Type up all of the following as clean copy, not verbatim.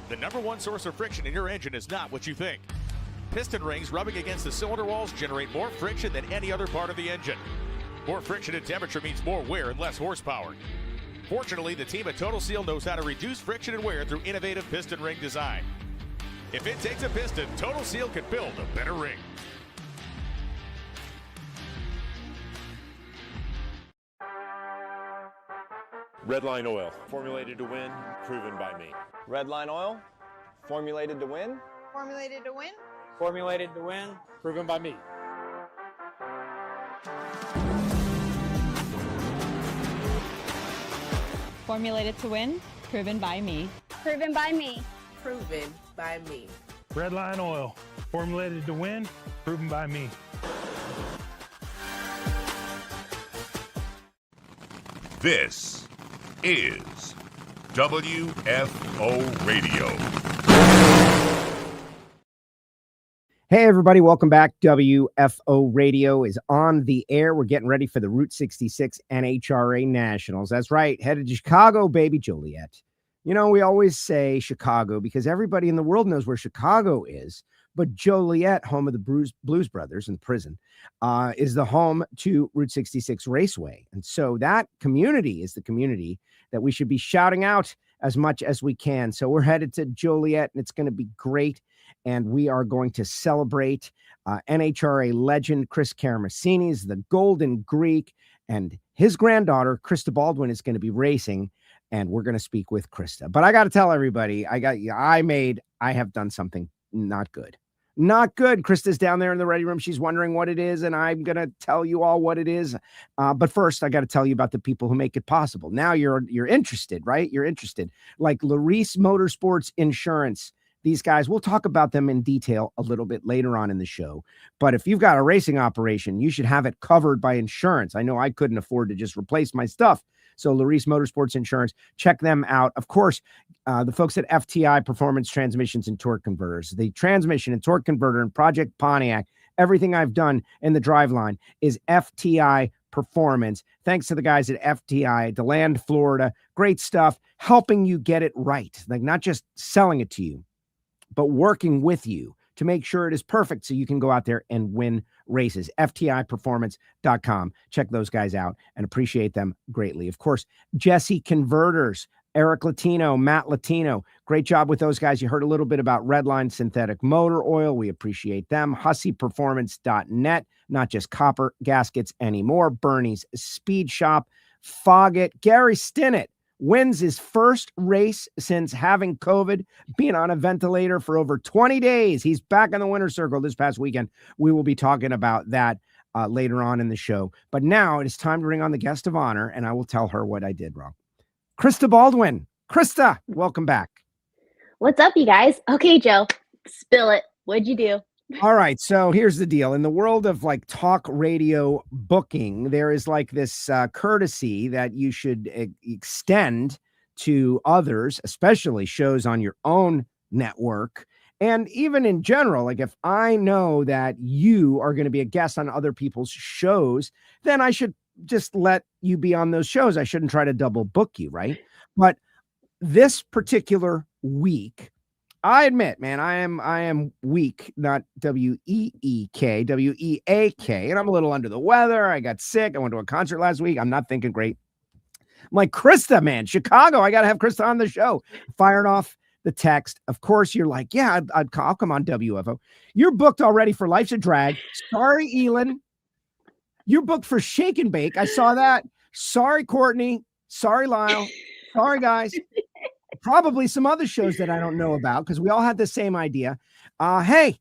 The number one source of friction in your engine is not what you think. Piston rings rubbing against the cylinder walls generate more friction than any other part of the engine. More friction and temperature means more wear and less horsepower. Fortunately, the team at Total Seal knows how to reduce friction and wear through innovative piston ring design. If it takes a piston, Total Seal can build a better ring. Redline oil, formulated to win, proven by me. Redline oil, formulated to win. Formulated to win. Formulated to win, proven by me. Formulated to win, proven by me. Proven by me. Proven by me. Redline oil, formulated to win, proven by me. This is WFO Radio. Hey, everybody. Welcome back. WFO Radio is on the air. We're getting ready for the Route 66 NHRA Nationals. That's right. Headed to Chicago, baby. Joliet. You know, we always say Chicago because everybody in the world knows where Chicago is. But Joliet, home of the Blues Brothers in the prison, is the home to Route 66 Raceway. And so that community is the community that we should be shouting out as much as we can. So we're headed to Joliet, and it's going to be great. And we are going to celebrate NHRA legend Chris Karamesines, the Golden Greek, and his granddaughter, Krista Baldwin, is going to be racing. And we're going to speak with Krista. But I got to tell everybody, I have done something not good. Not good. Krista's down there in the ready room. She's wondering what it is, and I'm going to tell you all what it is. But first, I got to tell you about the people who make it possible. Now you're interested, right? You're interested. Like Larice Motorsports Insurance. These guys, we'll talk about them in detail a little bit later on in the show. But if you've got a racing operation, you should have it covered by insurance. I know I couldn't afford to just replace my stuff. So Larice Motorsports Insurance, check them out. Of course, the folks at FTI Performance Transmissions and Torque Converters. The transmission and torque converter in Project Pontiac, everything I've done in the driveline is FTI Performance. Thanks to the guys at FTI, DeLand, Florida. Great stuff, helping you get it right. Like not just selling it to you, but working with you to make sure it is perfect so you can go out there and win races. FTIperformance.com. Check those guys out and appreciate them greatly. Of course, Jesse Converters, Eric Latino, Matt Latino. Great job with those guys. You heard a little bit about Redline Synthetic Motor Oil. We appreciate them. HusseyPerformance.net. Not just copper gaskets anymore. Bernie's Speed Shop. Foggett. Gary Stinett wins his first race since having COVID, being on a ventilator for over 20 days. He's back in the winner's circle this past weekend. We will be talking about that later on in the show. But now it is time to bring on the guest of honor, and I will tell her what I did wrong. Krista Baldwin. Krista, welcome back. What's up, you guys? Okay, Joe, spill it. What'd you do? All right. So here's the deal. In the world of like talk radio booking, there is like this courtesy that you should extend to others, especially shows on your own network. And even in general, like if I know that you are going to be a guest on other people's shows, then I should just let you be on those shows. I shouldn't try to double book you. Right. But this particular week, I admit, man, I am weak, not W-E-E-K, W-E-A-K, and I'm a little under the weather. I got sick. I went to a concert last week. I'm not thinking great. I'm like, Krista, man, Chicago, I got to have Krista on the show. Fired off the text. Of course, you're like, yeah, I'll come on WFO. You're booked already for Life's a Drag. Sorry, Elin. You're booked for Shake and Bake. I saw that. Sorry, Courtney. Sorry, Lyle. Sorry, guys. Probably some other shows that I don't know about because we all had the same idea. Hey,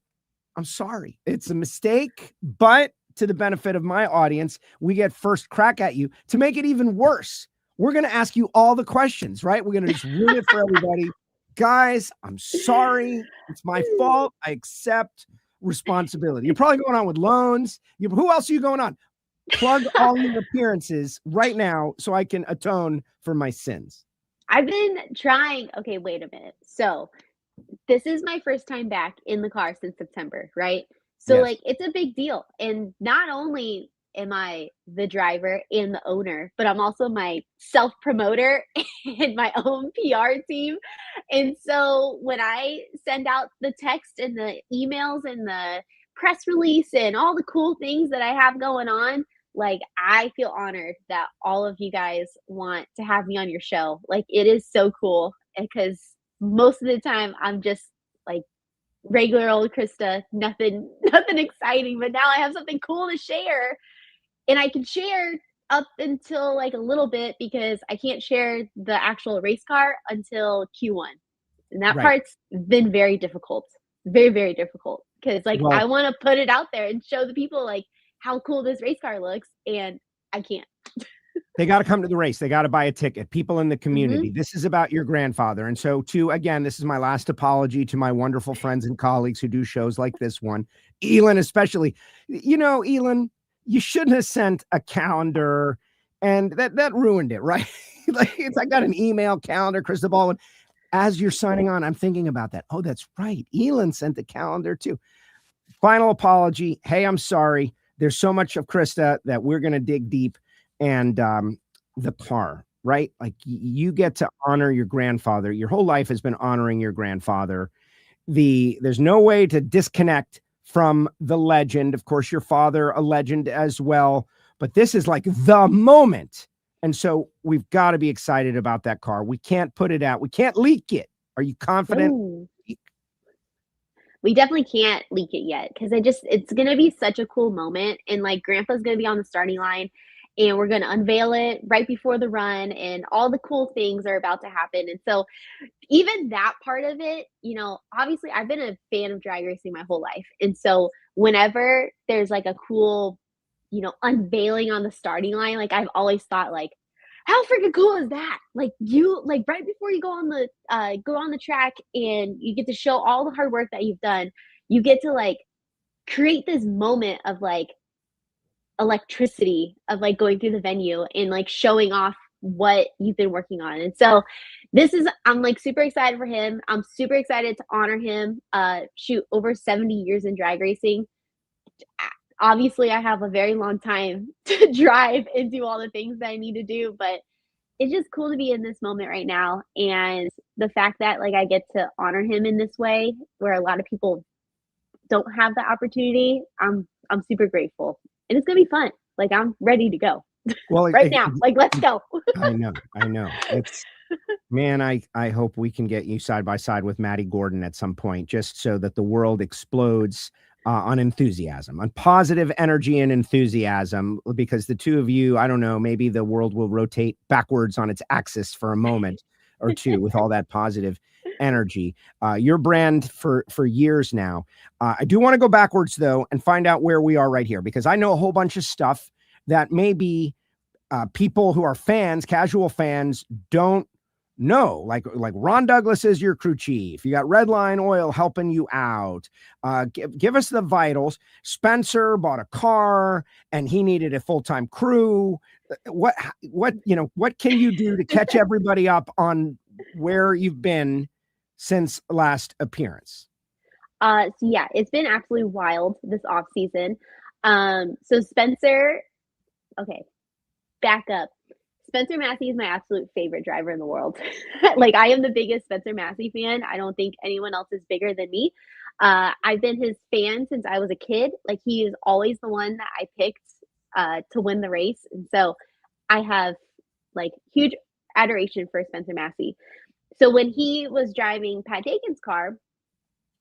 I'm sorry. It's a mistake, but to the benefit of my audience, we get first crack at you. To make it even worse, we're going to ask you all the questions, right? We're going to just ruin it for everybody. Guys, I'm sorry. It's my fault. I accept responsibility. You're probably going on with loans. Who else are you going on? Plug all your appearances right now so I can atone for my sins. I've been trying. Okay, wait a minute. So this is my first time back in the car since September, right? So Yes. like it's a big deal. And not only am I the driver and the owner, but I'm also my self-promoter and my own PR team. And so when I send out the text and the emails and the press release and all the cool things that I have going on, like, I feel honored that all of you guys want to have me on your show. Like, it is so cool because most of the time I'm just like regular old Krista, nothing exciting, but now I have something cool to share, and I can share up until like a little bit because I can't share the actual race car until Q1. And that part's been very difficult. Very, very difficult. Because like I want to put it out there and show the people like how cool this race car looks, and I can't. They got to come to the race. They got to buy a ticket. People in the community. This is about your grandfather. And so, again, this is my last apology to my wonderful friends and colleagues who do shows like this one. Elin, especially. You know, Elin, you shouldn't have sent a calendar, and that ruined it, right? I got an email calendar, Krista Baldwin. As you're signing on, I'm thinking about that. Oh, that's right. Elin sent the calendar too. Final apology. Hey, I'm sorry. There's so much of Krista that we're going to dig deep. And the car, right? Like you get to honor your grandfather. Your whole life has been honoring your grandfather. There's no way to disconnect from the legend. Of course, your father, a legend as well. But this is like the moment. And so we've got to be excited about that car. We can't put it out. We can't leak it. Are you confident? Ooh. We definitely can't leak it yet because it's going to be such a cool moment. And like Grandpa's going to be on the starting line. And we're going to unveil it right before the run, and all the cool things are about to happen. And so even that part of it, you know, obviously I've been a fan of drag racing my whole life. And so whenever there's like a cool, you know, unveiling on the starting line, like I've always thought like, how freaking cool is that? Like you, like right before you go on the track and you get to show all the hard work that you've done, you get to like create this moment of like electricity of like going through the venue and like showing off what you've been working on. And so I'm like super excited for him. I'm super excited to honor him. Over 70 years in drag racing. Obviously I have a very long time to drive and do all the things that I need to do, but it's just cool to be in this moment right now. And the fact that like I get to honor him in this way where a lot of people don't have the opportunity, I'm super grateful. And it's going to be fun. Like, I'm ready to go. Well, now. Like, let's go. I know. It's, man, I hope we can get you side by side with Maddie Gordon at some point, just so that the world explodes on enthusiasm, on positive energy and enthusiasm, because the two of you, I don't know, maybe the world will rotate backwards on its axis for a moment or two with all that positive energy. Your brand for years now. I do want to go backwards though and find out where we are right here, because I know a whole bunch of stuff that maybe people who are fans, casual fans, don't know. Like Ron Douglas is your crew chief. You got Redline Oil helping you out. Give us the vitals. Spencer bought a car and he needed a full-time crew. What can you do to catch everybody up on where you've been since last appearance? So yeah, it's been absolutely wild this off season. So Spencer, okay, back up. Spencer Massey is my absolute favorite driver in the world. Like, I am the biggest Spencer Massey fan. I don't think anyone else is bigger than me. I've been his fan since I was a kid. Like, he is always the one that I picked to win the race. And so I have like huge adoration for Spencer Massey. So when he was driving Pat Dakin's car,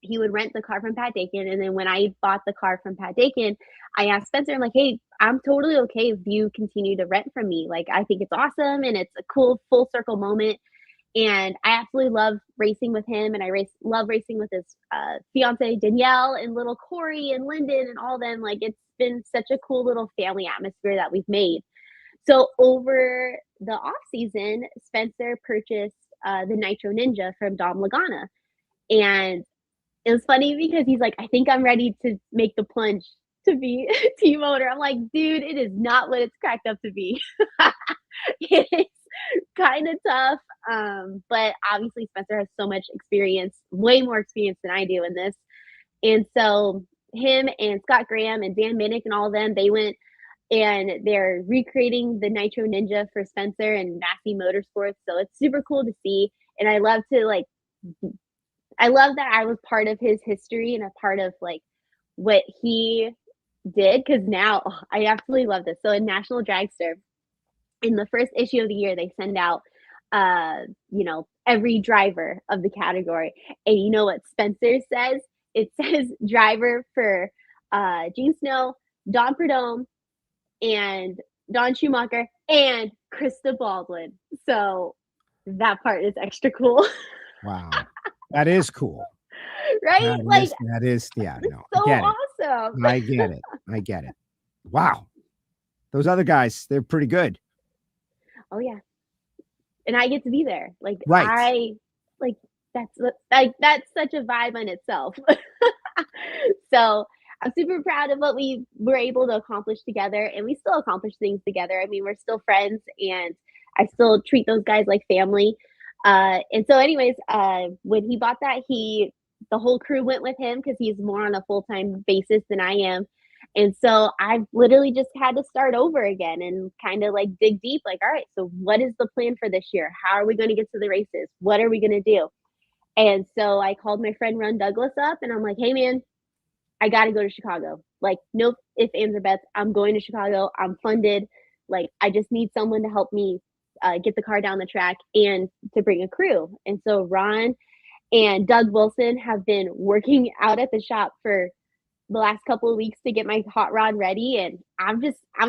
he would rent the car from Pat Dakin. And then when I bought the car from Pat Dakin, I asked Spencer, I'm like, hey, I'm totally okay if you continue to rent from me. Like, I think it's awesome. And it's a cool full circle moment. And I absolutely love racing with him. And I love racing with his fiance, Danielle, and little Corey and Lyndon and all them. Like, it's been such a cool little family atmosphere that we've made. So over the off season, Spencer purchased the Nitro Ninja from Dom Lagana. And it was funny because he's like, I think I'm ready to make the plunge to be team owner. I'm like, dude, it is not what it's cracked up to be. It is kind of tough. But obviously Spencer has so much experience, way more experience than I do in this. And so him and Scott Graham and Dan Minnick and all of them, they went and they're recreating the Nitro Ninja for Spencer and Massey Motorsports. So it's super cool to see. And I love that I was part of his history and a part of like what he did, because now I absolutely love this. So in National Dragster, in the first issue of the year, they send out every driver of the category. And you know what Spencer says? It says driver for Gene Snow, Don Prudhomme, and Don Schumacher, and Krista Baldwin. So that part is extra cool. Wow. That is cool. Right? That is, yeah. No, so awesome. I get it. Wow. Those other guys, they're pretty good. Oh yeah. And I get to be there. Like, right. That's such a vibe in itself. So I'm super proud of what we were able to accomplish together, and we still accomplish things together. I mean, we're still friends, and I still treat those guys like family. And so anyways, when he bought that, the whole crew went with him because he's more on a full-time basis than I am. And so I've literally just had to start over again and kind of like dig deep, like, all right, so what is the plan for this year? How are we going to get to the races? What are we going to do? And so I called my friend Ron Douglas up, and I'm like, hey man, I got to go to Chicago. Like, no ifs, ands, or buts. I'm going to Chicago. I'm funded. Like, I just need someone to help me get the car down the track and to bring a crew. And so Ron and Doug Wilson have been working out at the shop for the last couple of weeks to get my hot rod ready. And I'm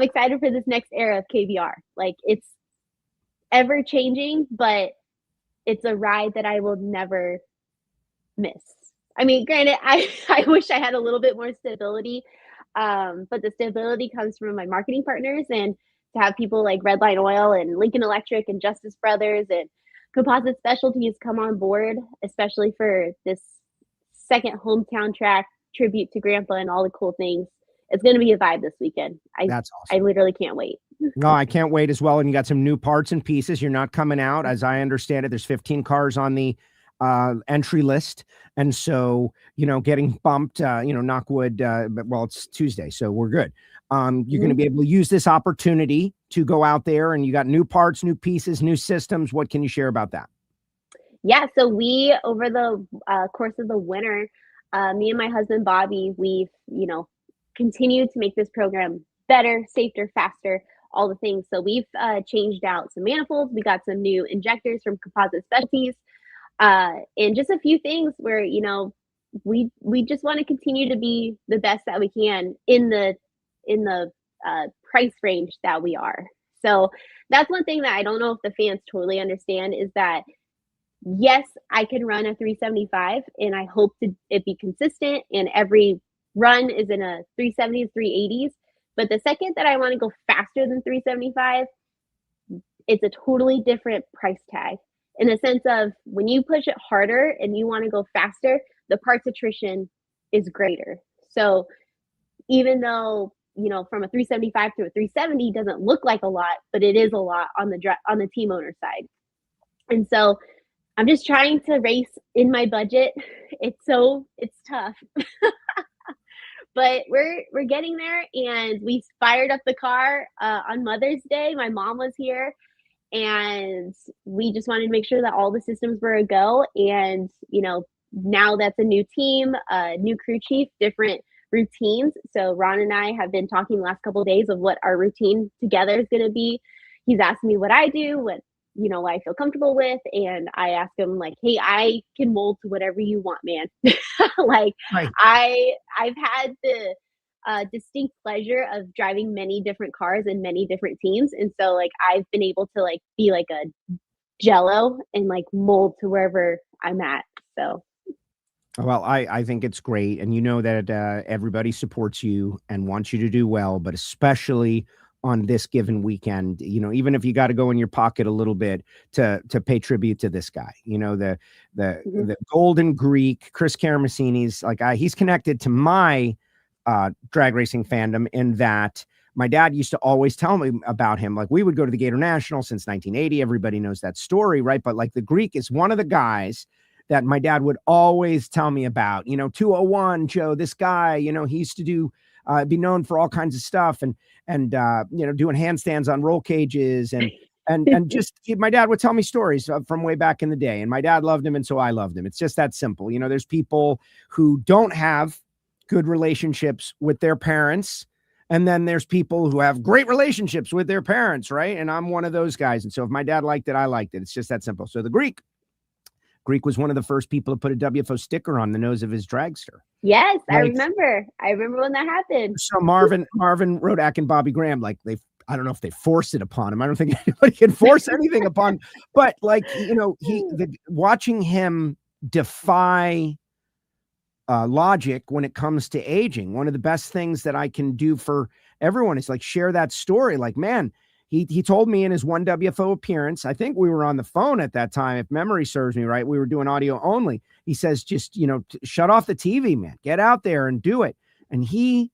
excited for this next era of KBR. Like, it's ever changing, but it's a ride that I will never miss. I mean, granted, I wish I had a little bit more stability, but the stability comes from my marketing partners, and to have people like Redline Oil and Lincoln Electric and Justice Brothers and Composite Specialties come on board, especially for this second hometown track tribute to Grandpa and all the cool things. It's going to be a vibe this weekend. That's awesome. I literally can't wait. No, I can't wait as well. And you got some new parts and pieces. You're not coming out. As I understand it, there's 15 cars on the entry list. And so, getting bumped, knock wood, well, it's Tuesday, so we're good. You're going to be able to use this opportunity to go out there, and you got new parts, new pieces, new systems. What can you share about that? Yeah. So we, over the course of the winter, me and my husband, Bobby, we've, continued to make this program better, safer, faster, all the things. So we've changed out some manifolds. We got some new injectors from Composite Specialties, and just a few things where, we just want to continue to be the best that we can in the price range that we are. So that's one thing that I don't know if the fans totally understand, is that yes, I can run a 375, and I hope it be consistent, and every run is in a 370s, 380s. But the second that I want to go faster than 375, it's a totally different price tag, in the sense of when you push it harder and you want to go faster, the parts attrition is greater. So even though, from a 375 to a 370 doesn't look like a lot, but it is a lot on the team owner side. And so I'm just trying to race in my budget. It's tough. But we're getting there, and we fired up the car on Mother's Day. My mom was here, and we just wanted to make sure that all the systems were a go. And, now that's a new team, new crew chief, different routines. So Ron and I have been talking the last couple of days of what our routine together is going to be. He's asking me what I do, what I feel comfortable with. And I ask him, like, hey, I can mold to whatever you want, man. Like, right. I've had the distinct pleasure of driving many different cars and many different teams. And so, like, I've been able to, like, be like a jello and, like, mold to wherever I'm at. So. Well, I think it's great. And that everybody supports you and wants you to do well, but especially on this given weekend, even if you got to go in your pocket a little bit to pay tribute to this guy, the Golden Greek, Chris Karamesines, like he's connected to my drag racing fandom, in that my dad used to always tell me about him. Like, we would go to the Gator National since 1980. Everybody knows that story, right? But like, the Greek is one of the guys that my dad would always tell me about, 201 Joe, this guy, he used to do be known for all kinds of stuff and doing handstands on roll cages and just my dad would tell me stories from way back in the day, and my dad loved him, and so I loved him. It's just that simple. There's people who don't have good relationships with their parents, and then there's people who have great relationships with their parents, right? And I'm one of those guys. And so if my dad liked it, I liked it. It's just that simple. So the Greek was one of the first people to put a WFO sticker on the nose of his dragster. Yes, I remember when that happened. So Marvin Rodak and Bobby Graham, I don't know if they forced it upon him. I don't think anybody can force anything upon, but watching him defy logic when it comes to aging. One of the best things that I can do for everyone is share that story. Man, he told me in his one WFO appearance, I think we were on the phone at that time, if memory serves me right, we were doing audio only. He says, just, shut off the TV, man, get out there and do it. And he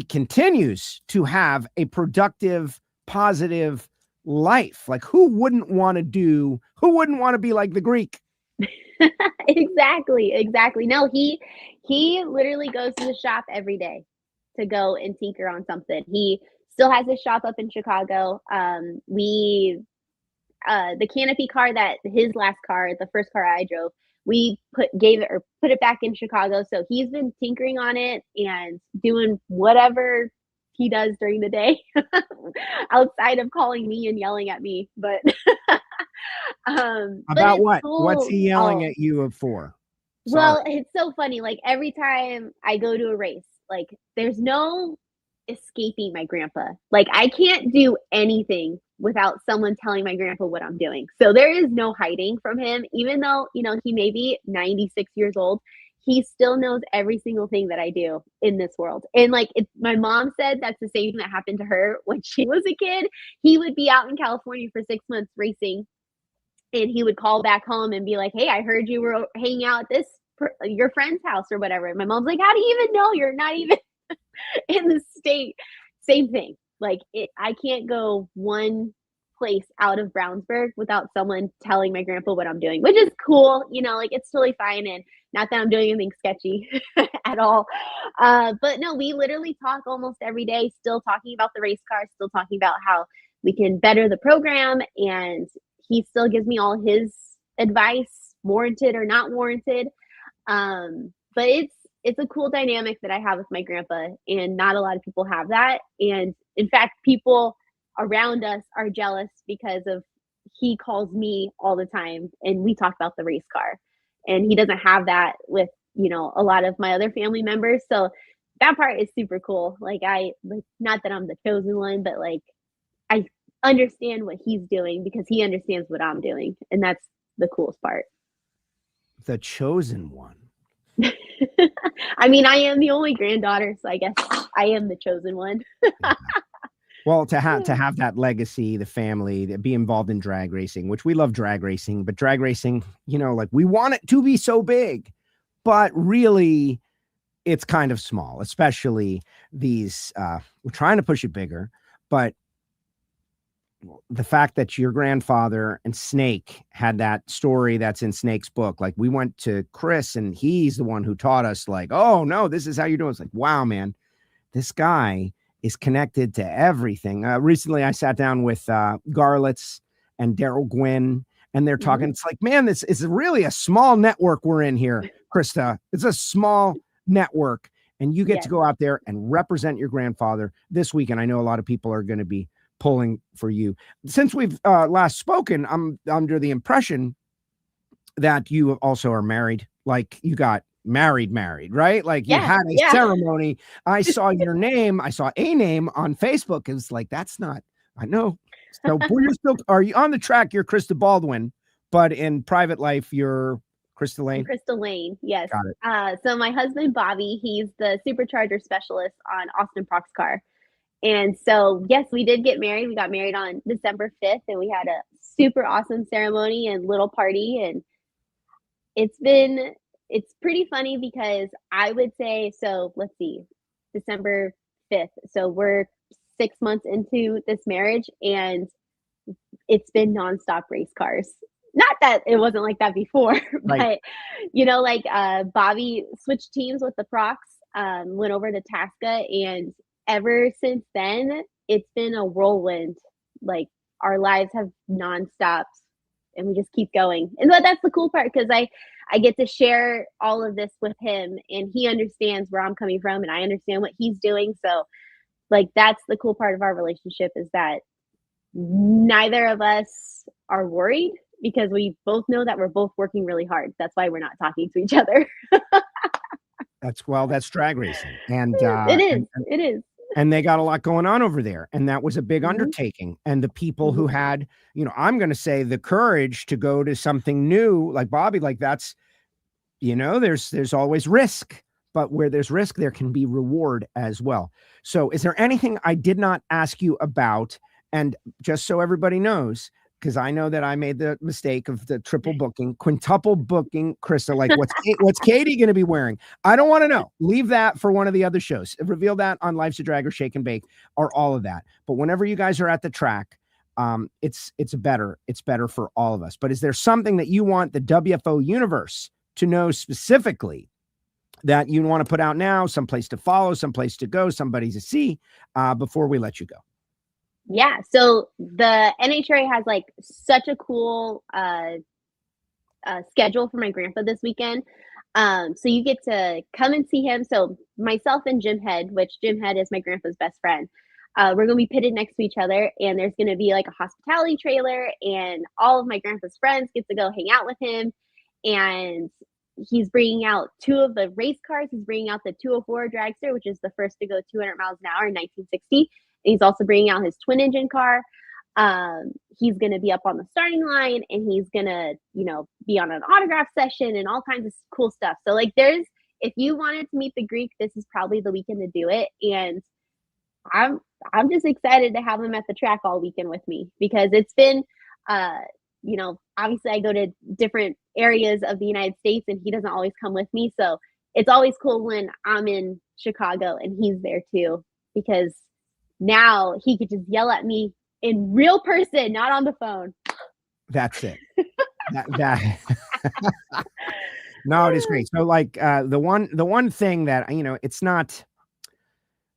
continues to have a productive, positive life. Who wouldn't want to be like the Greek? Exactly. No, he literally goes to the shop every day to go and tinker on something. He still has his shop up in Chicago. The canopy car his last car, the first car I drove, we put it back in Chicago. So he's been tinkering on it and doing whatever he does during the day outside of calling me and yelling at me. But about what? Cool. What's he yelling at you for? Sorry. Well, it's so funny. Every time I go to a race, there's no escaping my grandpa. I can't do anything without someone telling my grandpa what I'm doing. So there is no hiding from him, even though, he may be 96 years old. He still knows every single thing that I do in this world. And my mom said that's the same thing that happened to her when she was a kid. He would be out in California for 6 months racing, and he would call back home and be like, "Hey, I heard you were hanging out at your friend's house or whatever." And my mom's like, "How do you even know? You're not even in the state." Same thing. I can't go one place out of Brownsburg without someone telling my grandpa what I'm doing, which is cool. It's totally fine. And not that I'm doing anything sketchy at all. But no, we literally talk almost every day, still talking about the race car, still talking about how we can better the program. And he still gives me all his advice, warranted or not warranted. But it's a cool dynamic that I have with my grandpa, and not a lot of people have that. And in fact, people around us are jealous because he calls me all the time and we talk about the race car, and he doesn't have that with, a lot of my other family members. So that part is super cool. Not that I'm the chosen one, but I understand what he's doing because he understands what I'm doing. And that's the coolest part. The chosen one. I mean, I am the only granddaughter, so I guess I am the chosen one. Well, to have that legacy, the family, to be involved in drag racing, which we love drag racing, but drag racing, we want it to be so big, but really it's kind of small, especially these, we're trying to push it bigger, but the fact that your grandfather and Snake had that story that's in Snake's book, we went to Chris and he's the one who taught us oh no, this is how you're doing. It's wow, man, this guy is connected to everything. Recently I sat down with Garlitz and Daryl Gwynn, and they're talking. Mm-hmm. It's man, this is really a small network we're in here, Krista. It's a small network, and you get to go out there and represent your grandfather this weekend. I know a lot of people are going to be pulling for you. Since we've last spoken, I'm under the impression that you also are married. You got married, right? You had a ceremony. I saw your name. I saw a name on Facebook. It's that's not, I know. So are you on the track? You're Krista Baldwin, but in private life, you're Krista Lane. Krista Lane. Yes. Got it. So my husband, Bobby, he's the supercharger specialist on Austin Prox Car. And so, yes, we did get married. We got married on December 5th, and we had a super awesome ceremony and little party. And it's pretty funny because I would say, so let's see, December 5th. So we're 6 months into this marriage, and it's been nonstop race cars. Not that it wasn't like that before, right. But Bobby switched teams with the Prox went over to Tasca, and ever since then, it's been a whirlwind. Like, our lives have nonstop, and we just keep going. And that's the cool part, because I get to share all of this with him, and he understands where I'm coming from, and I understand what he's doing. So, like, that's the cool part of our relationship, is that neither of us are worried, because we both know that we're both working really hard. That's why we're not talking to each other. That's drag racing. And it is. And they got a lot going on over there. And that was a big undertaking. And the people who had, I'm going to say, the courage to go to something new, like Bobby, like that's, there's always risk, but where there's risk, there can be reward as well. So is there anything I did not ask you about? And just so everybody knows, because I know that I made the mistake of the triple booking, quintuple booking, Krista, like what's Katie going to be wearing? I don't want to know. Leave that for one of the other shows. Reveal that on Life's a Drag or Shake and Bake or all of that. But whenever you guys are at the track, it's better. It's better for all of us. But is there something that you want the WFO universe to know specifically that you want to put out now, someplace to follow, someplace to go, somebody to see before we let you go? Yeah, so the NHRA has like such a cool schedule for my grandpa this weekend. So you get to come and see him. So myself and Jim Head, which Jim Head is my grandpa's best friend, we're going to be pitted next to each other, and there's going to be like a hospitality trailer, and all of my grandpa's friends get to go hang out with him. And he's bringing out 2 of the race cars. He's bringing out the 204 dragster, which is the first to go 200 miles an hour in 1960. He's also bringing out his twin engine car. He's going to be up on the starting line, and he's going to, be on an autograph session and all kinds of cool stuff. So like if you wanted to meet the Greek, this is probably the weekend to do it. And I'm just excited to have him at the track all weekend with me, because it's been, obviously I go to different areas of the United States, and he doesn't always come with me. So it's always cool when I'm in Chicago and he's there too, because now he could just yell at me in real person, not on the phone. That's it. No, it is great. So like the one thing that, it's not,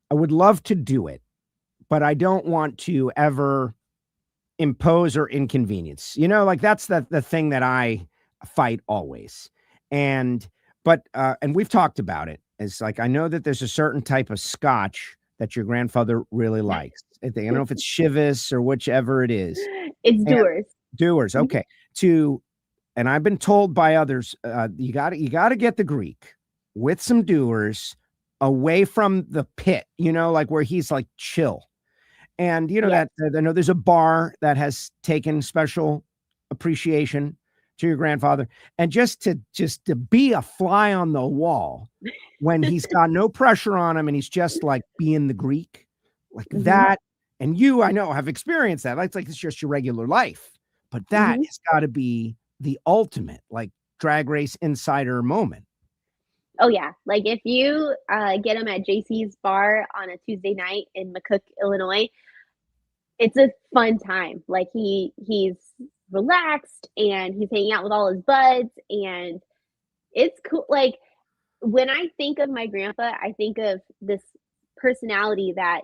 I would love to do it, but I don't want to ever impose or inconvenience, like that's the thing that I fight always. But we've talked about it. It's like, I know that there's a certain type of scotch that your grandfather really likes. I don't know if it's Chivas or whichever it is. It's Dewar's. Dewar's, okay. And I've been told by others, you got to get the Greek with some Dewar's away from the pit, like where he's like chill. And that I know there's a bar that has taken special appreciation to your grandfather, and just to be a fly on the wall when he's got no pressure on him and he's just like being the Greek like that. And I know have experienced that. It's like, it's just your regular life, but that has got to be the ultimate like drag race insider moment. Oh yeah. Like if you get him at JC's bar on a Tuesday night in McCook, Illinois, it's a fun time. Like he's relaxed and he's hanging out with all his buds, and it's cool. Like when I think of my grandpa, I think of this personality that,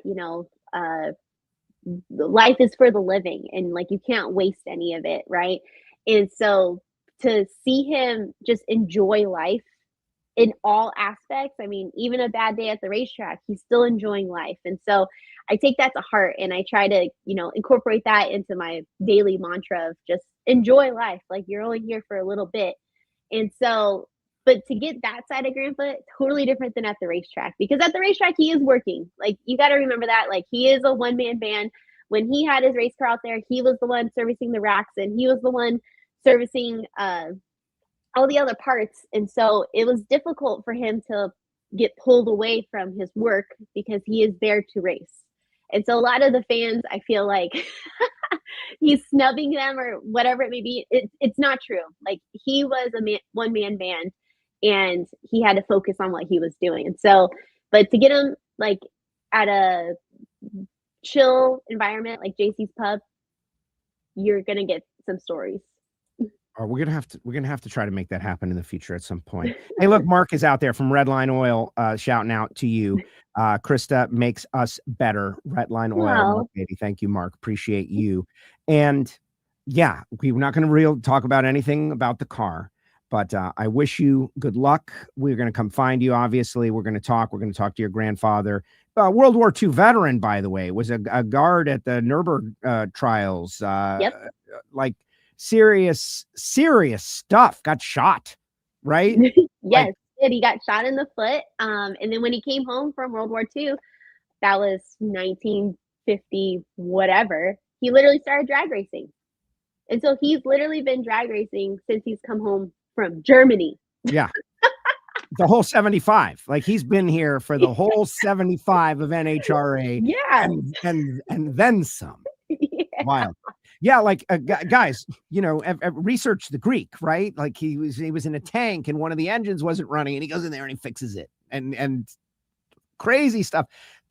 life is for the living, and like you can't waste any of it, right? And so to see him just enjoy life in all aspects, I mean, even a bad day at the racetrack, he's still enjoying life. And so I take that to heart, and I try to, incorporate that into my daily mantra of just enjoy life. Like you're only here for a little bit. And so, but to get that side of grandpa, totally different than at the racetrack, because at the racetrack, he is working. Like you got to remember that, like he is a one-man band. When he had his race car out there, he was the one servicing the racks, and he was the one servicing all the other parts. And so it was difficult for him to get pulled away from his work, because he is there to race. And so a lot of the fans, I feel like he's snubbing them or whatever it may be. It's not true. Like he was a one-man band, and he had to focus on what he was doing. And so, but to get him like at a chill environment like JC's Pub, you're going to get some stories. Or we're gonna have to try to make that happen in the future at some point. Hey, look, Mark is out there from Redline Oil, shouting out to you. Krista makes us better. Redline Oil, Wow. Mark, baby. Thank you, Mark. Appreciate you. And yeah, we're not going to talk about anything about the car, but I wish you good luck. We're going to come find you. Obviously, we're going to talk. We're going to talk to your grandfather. World War II veteran, by the way, was a guard at the Nuremberg trials. Yep. Like serious stuff. Got shot, right? Yes, he got shot in the foot. And then when he came home from World War II, that was 1950, whatever, he literally started drag racing. And so he's literally been drag racing since he's come home from Germany. Yeah. The whole 75. Like he's been here for the whole 75 of NHRA. Yeah. And then some. Yeah. Wild. Yeah, like guys, research the Greek, right? Like he was in a tank and one of the engines wasn't running, and he goes in there and he fixes it, and crazy stuff.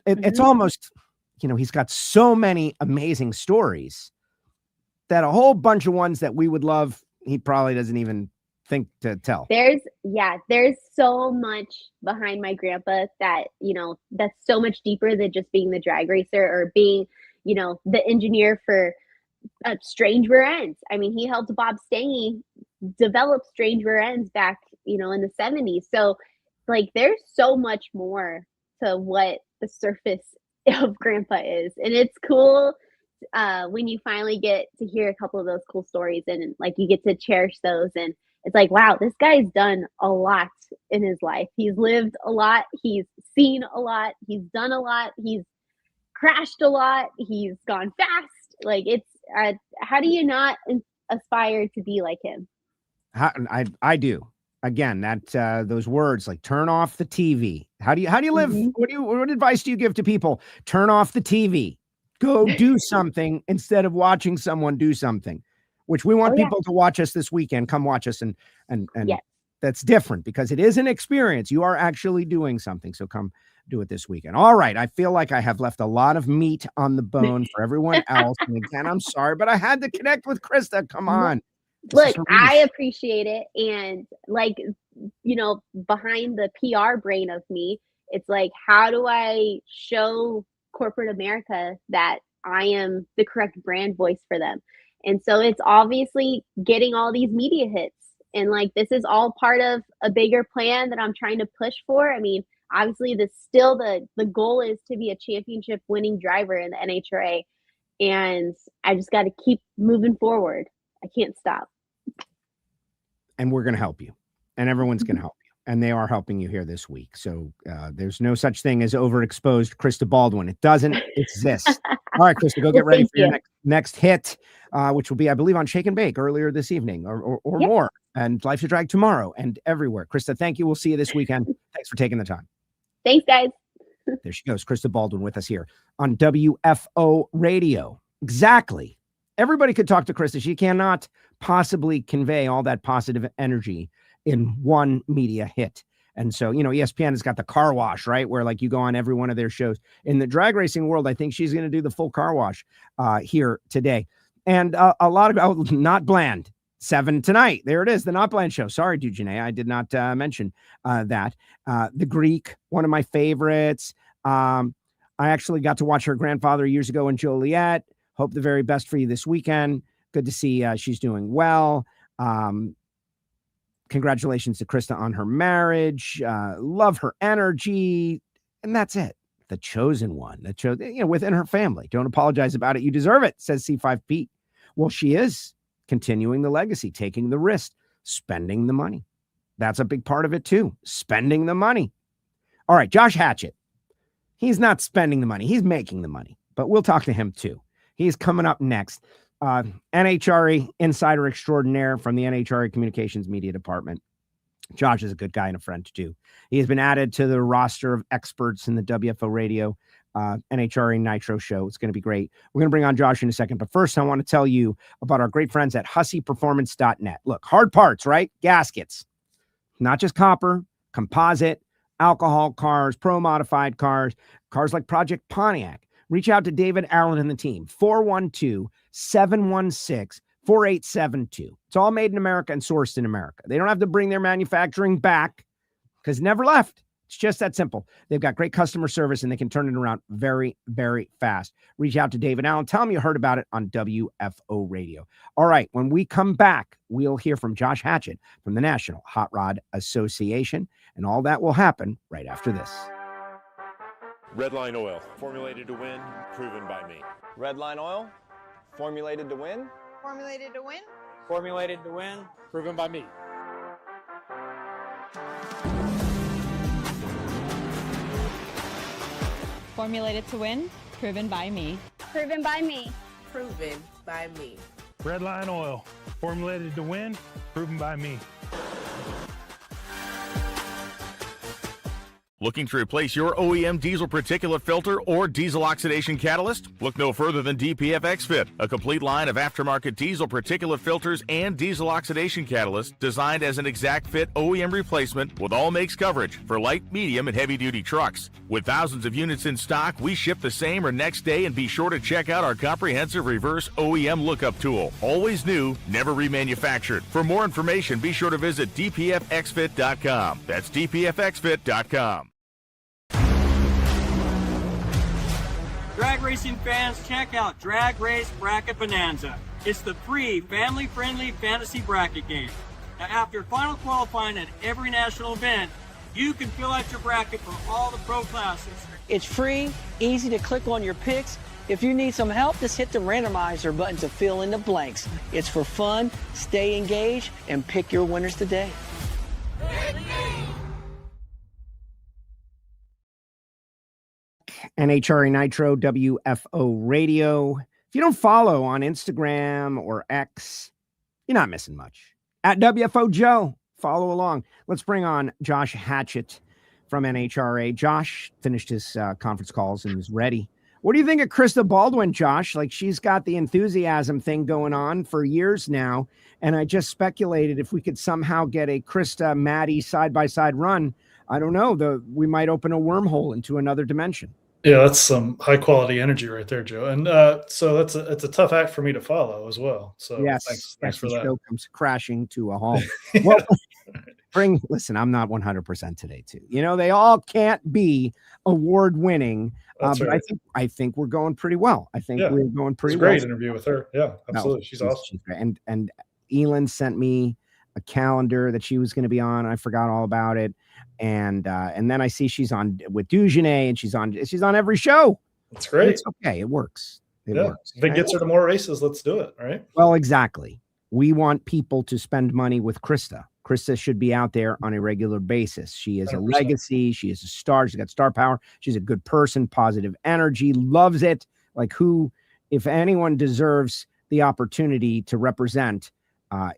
It's almost, he's got so many amazing stories that a whole bunch of ones that we would love, he probably doesn't even think to tell. There's so much behind my grandpa that, that's so much deeper than just being the drag racer or being, the engineer for strange rear ends. I mean, he helped Bob Stange develop strange rear ends back, in the 70s. So like, there's so much more to what the surface of grandpa is. And it's cool when you finally get to hear a couple of those cool stories and like you get to cherish those. And it's like, wow, this guy's done a lot in his life. He's lived a lot. He's seen a lot. He's done a lot. He's crashed a lot. He's gone fast. Like it's, how do you not aspire to be like him? I do. Again, that those words like turn off the TV. How do you live? What advice do you give to people? Turn off the TV. Go do something instead of watching someone do something, which we want people to watch us this weekend. Come watch us and yes. That's different because it is an experience. You are actually doing something. So come do it this weekend. All right. I feel like I have left a lot of meat on the bone for everyone else. And again, I'm sorry, but I had to connect with Krista. Come on. Look, I appreciate it. And like, behind the PR brain of me, it's like, how do I show corporate America that I am the correct brand voice for them? And so it's obviously getting all these media hits. And like, this is all part of a bigger plan that I'm trying to push for. I mean, obviously the goal is to be a championship winning driver in the NHRA. And I just got to keep moving forward. I can't stop. And we're going to help you, and everyone's going to help you. And they are helping you here this week. So there's no such thing as overexposed Krista Baldwin. It doesn't exist. All right, Krista, go get ready for your next hit, which will be, I believe, on Shake and Bake earlier this evening or more. And Life's a Drag tomorrow and everywhere. Krista, thank you. We'll see you this weekend. Thanks for taking the time. Thanks, guys. There she goes. Krista Baldwin with us here on WFO Radio. Exactly. Everybody could talk to Krista. She cannot possibly convey all that positive energy in one media hit. And so, ESPN has got the car wash, right? Where like you go on every one of their shows. In the drag racing world, I think she's going to do the full car wash here today. And a lot of Not Bland, 7 tonight. There it is, the Not Bland show. Sorry, Dujane, I did not mention that. The Greek, one of my favorites. I actually got to watch her grandfather years ago in Joliet. Hope the very best for you this weekend. Good to see she's doing well. Congratulations to Krista on her marriage. Love her energy. And that's it. The chosen one. Within her family. Don't apologize about it. You deserve it, says C5 Pete. Well, she is continuing the legacy, taking the risk, spending the money. That's a big part of it too. Spending the money. All right, Josh Hatchet. He's not spending the money. He's making the money. But we'll talk to him too. He's coming up next. NHRA insider extraordinaire from the NHRA Communications Media Department. Josh is a good guy and a friend too. He has been added to the roster of experts in the WFO Radio NHRA Nitro show. It's going to be great. We're going to bring on Josh in a second. But first, I want to tell you about our great friends at HusseyPerformance.net. Look, hard parts, right? Gaskets. Not just copper, composite, alcohol cars, pro-modified cars, cars like Project Pontiac. Reach out to David Allen and the team, 412-716-5555. 4872. It's all made in America and sourced in America. They don't have to bring their manufacturing back because it never left. It's just that simple. They've got great customer service and they can turn it around very, very fast. Reach out to David Allen. Tell him you heard about it on WFO Radio. All right. When we come back, we'll hear from Josh Hatchet from the National Hot Rod Association, and all that will happen right after this. Redline oil, formulated to win, proven by me. Redline oil, formulated to win. Formulated to win. Formulated to win, proven by me. Formulated to win, proven by me. Proven by me. Proven by me. Redline oil, formulated to win, proven by me. Looking to replace your OEM diesel particulate filter or diesel oxidation catalyst? Look no further than DPF XFit, a complete line of aftermarket diesel particulate filters and diesel oxidation catalyst designed as an exact fit OEM replacement with all makes coverage for light, medium, and heavy-duty trucks. With thousands of units in stock, we ship the same or next day, and be sure to check out our comprehensive reverse OEM lookup tool. Always new, never remanufactured. For more information, be sure to visit dpfxfit.com. That's dpfxfit.com. Drag racing fans, check out Drag Race Bracket Bonanza. It's the free, family-friendly fantasy bracket game. Now, after final qualifying at every national event, you can fill out your bracket for all the pro classes. It's free, easy to click on your picks. If you need some help, just hit the randomizer button to fill in the blanks. It's for fun, stay engaged, and pick your winners today. NHRA Nitro, WFO Radio. If you don't follow on Instagram or X, you're not missing much. At WFO Joe, follow along. Let's bring on Josh Hatchet from NHRA. Josh finished his conference calls and is ready. What do you think of Krista Baldwin, Josh? Like, she's got the enthusiasm thing going on for years now, and I just speculated if we could somehow get a Krista Maddie side-by-side run, I don't know, we might open a wormhole into another dimension. Yeah, that's some high quality energy right there, Joe. And so it's a tough act for me to follow as well. So yes, thanks for the that. Show comes crashing to a halt. Well, listen, I'm not 100% today too. You know, they all can't be award winning. But right. I think we're going pretty well. I think we're going pretty well. Great interview with her. Yeah, absolutely. She's awesome. She's great. And Elin sent me a calendar that she was going to be on. I forgot all about it. And then I see she's on with Dugenet, and she's on every show. That's great. It's okay. It works. It works. If it gets her to more races, let's do it. Right. Well, exactly. We want people to spend money with Krista. Krista should be out there on a regular basis. She is 100%. A legacy. She is a star. She's got star power. She's a good person, positive energy, loves it. Like, who, if anyone deserves the opportunity to represent,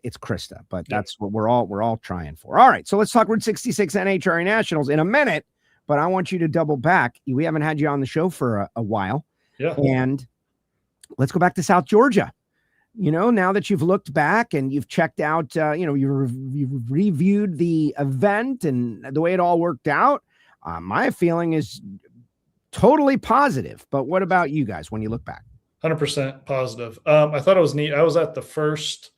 it's Krista, but that's what we're all trying for. All right, so let's talk Route 66 NHRA Nationals in a minute, but I want you to double back. We haven't had you on the show for a while. Yeah. And let's go back to South Georgia. You know, now that you've looked back and you've checked out, you've reviewed the event and the way it all worked out, my feeling is totally positive. But what about you guys when you look back? 100% positive. I thought it was neat. I was at the first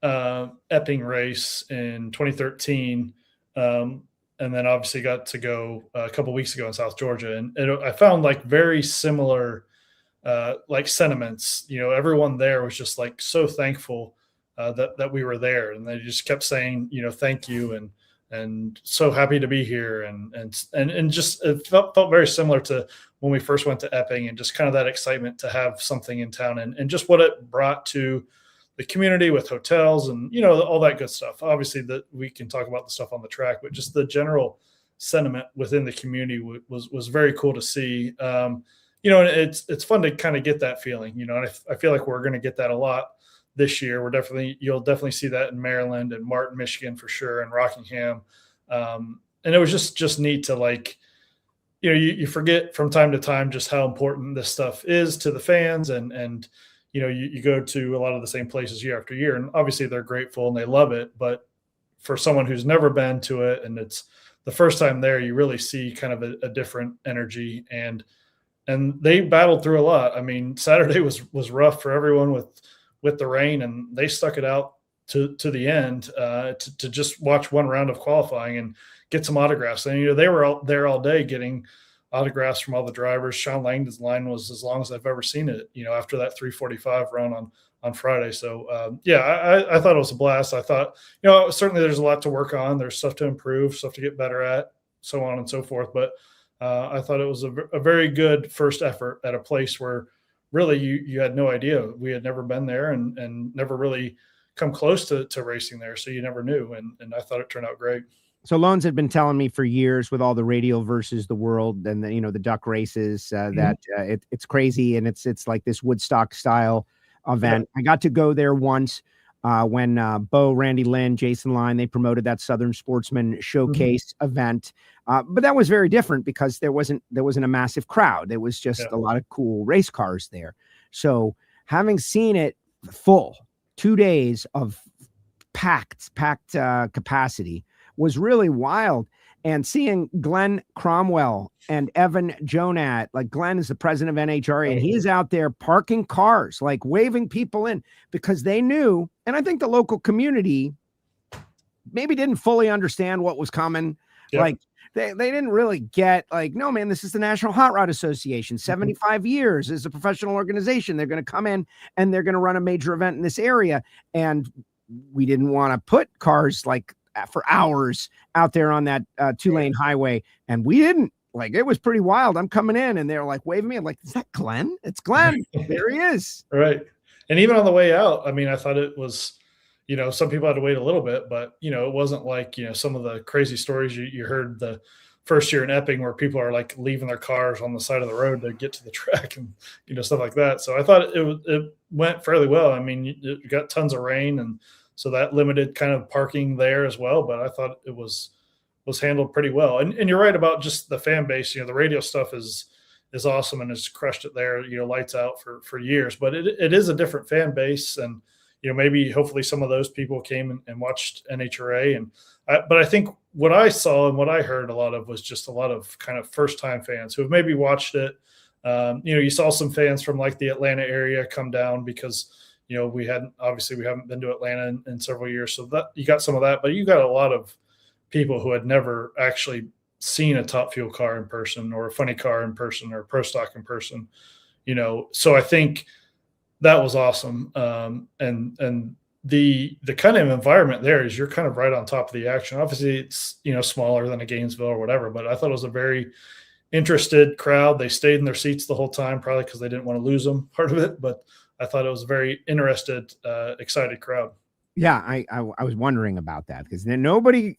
Epping race in 2013, and then obviously got to go a couple weeks ago in South Georgia, and I found like very similar like sentiments. You know, everyone there was just like so thankful that we were there, and they just kept saying, you know, thank you and so happy to be here, and just it felt very similar to when we first went to Epping, and just kind of that excitement to have something in town, and just what it brought to the community with hotels and, you know, all that good stuff. Obviously that we can talk about the stuff on the track, but just the general sentiment within the community was very cool to see. You know, and it's fun to kind of get that feeling, you know, and I feel like we're going to get that a lot this year. You'll definitely see that in Maryland and Martin, Michigan for sure, and Rockingham. And it was just neat to, like, you know, you forget from time to time just how important this stuff is to the fans, and you know, you go to a lot of the same places year after year, and obviously they're grateful and they love it. But for someone who's never been to it and it's the first time there, you really see kind of a different energy, and they battled through a lot. I mean, Saturday was rough for everyone with with the rain, and they stuck it out to the end to just watch one round of qualifying and get some autographs. And, they were out there all day getting autographs from all the drivers. Sean Langdon's line was as long as I've ever seen it, after that 3:45 run on Friday. So, I thought it was a blast. I thought, certainly there's a lot to work on. There's stuff to improve, stuff to get better at, so on and so forth. But I thought it was a very good first effort at a place where really you had no idea. We had never been there and never really come close to racing there. So you never knew. And I thought it turned out great. So Loans had been telling me for years with all the Radial versus the World and the duck races that it's crazy. And it's like this Woodstock style event. I got to go there once when Bo, Randy Lynn, Jason Line, they promoted that Southern Sportsman Showcase event. But that was very different because there wasn't a massive crowd. There was just a lot of cool race cars there. So having seen it full, 2 days of packed capacity was really wild. And seeing Glenn Cromwell and Evan Jonat, like Glenn is the president of NHRA, and he's out there parking cars, like waving people in because they knew, and I think the local community maybe didn't fully understand what was coming. Yep. Like they didn't really get like, no, man, this is the National Hot Rod Association, 75 years is a professional organization. They're going to come in and they're going to run a major event in this area. And we didn't want to put cars like for hours out there on that 2-lane highway. And we didn't. Like, it was pretty wild. I'm coming in and they're like waving me. I'm like, is that Glenn? It's Glenn. There he is. Right. And even on the way out, I mean, I thought it was, some people had to wait a little bit, but, it wasn't like, some of the crazy stories you heard the first year in Epping where people are like leaving their cars on the side of the road to get to the track and, stuff like that. So I thought it went fairly well. I mean, you got tons of rain, and so that limited kind of parking there as well. But I thought it was handled pretty well. And you're right about just the fan base. The radio stuff is awesome and has crushed it there, lights out for years. But it is a different fan base. And, maybe hopefully some of those people came and watched NHRA. But I think what I saw and what I heard a lot of was just a lot of kind of first-time fans who have maybe watched it. You saw some fans from like the Atlanta area come down because we haven't been to Atlanta in several years. So that you got some of that, but you got a lot of people who had never actually seen a Top Fuel car in person or a funny car in person or Pro Stock in person, so I think that was awesome. And the kind of environment there is you're kind of right on top of the action. Obviously it's, smaller than a Gainesville or whatever, but I thought it was a very interested crowd. They stayed in their seats the whole time, probably because they didn't want to lose them, part of it, but I thought it was a very interested, excited crowd. Yeah, I was wondering about that because then nobody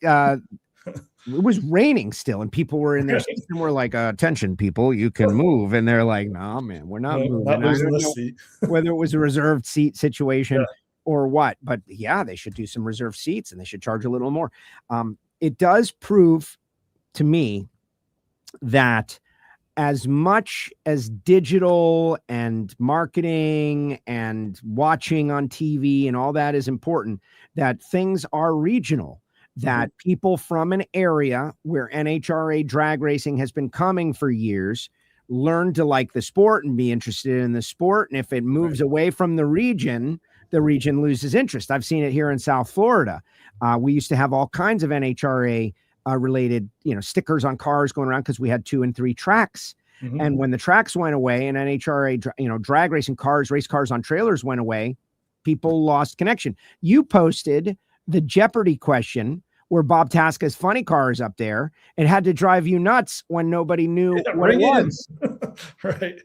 it was raining still and people were in their seats and we're like, attention people, you can move. And they're like, no, man, we're not moving. Not losing this seat. Whether it was a reserved seat situation or what, but yeah, they should do some reserved seats and they should charge a little more. It does prove to me that as much as digital and marketing and watching on TV and all that is important, that things are regional, that people from an area where NHRA drag racing has been coming for years learn to like the sport and be interested in the sport. And if it moves away from the region loses interest. I've seen it here in South Florida. We used to have all kinds of NHRA related, stickers on cars going around because we had 2 and 3 tracks. And when the tracks went away and NHRA, drag racing cars, race cars on trailers went away, people lost connection. You posted the Jeopardy question where Bob Tasca's funny car is up there. It had to drive you nuts when nobody knew what it was. Right.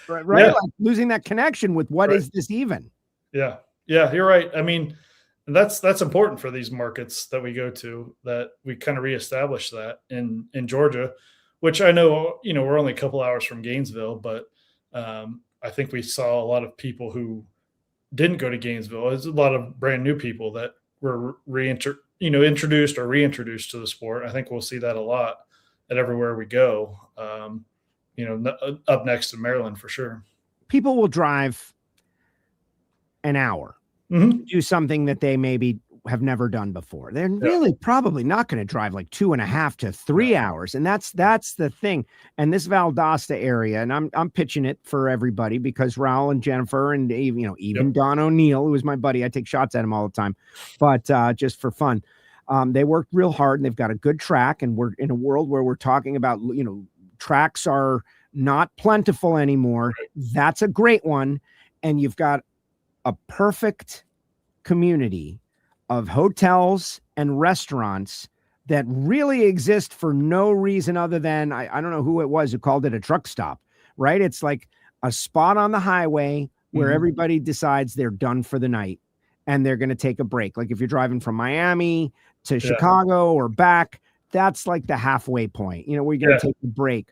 Right. Like losing that connection with what is this even? Yeah. Yeah, you're right. I mean, that's important for these markets that we go to, that we kind of reestablish that in Georgia, which I know, we're only a couple hours from Gainesville, but I think we saw a lot of people who didn't go to Gainesville. There's a lot of brand new people that were introduced or reintroduced to the sport. I think we'll see that a lot at everywhere we go. Up next in Maryland for sure. People will drive an hour, do something that they maybe have never done before. They're really probably not going to drive like 2.5 to 3 hours. And that's the thing. And this Valdosta area, and I'm pitching it for everybody because Raul and Jennifer and even Don O'Neill, who is my buddy, I take shots at him all the time, but just for fun. They worked real hard and they've got a good track. And we're in a world where we're talking about, tracks are not plentiful anymore. That's a great one. And you've got a perfect community of hotels and restaurants that really exist for no reason other than I don't know who it was who called it a truck stop, right? It's like a spot on the highway where everybody decides they're done for the night and they're going to take a break. Like if you're driving from Miami to Chicago or back, that's like the halfway point, where you're going to take a break.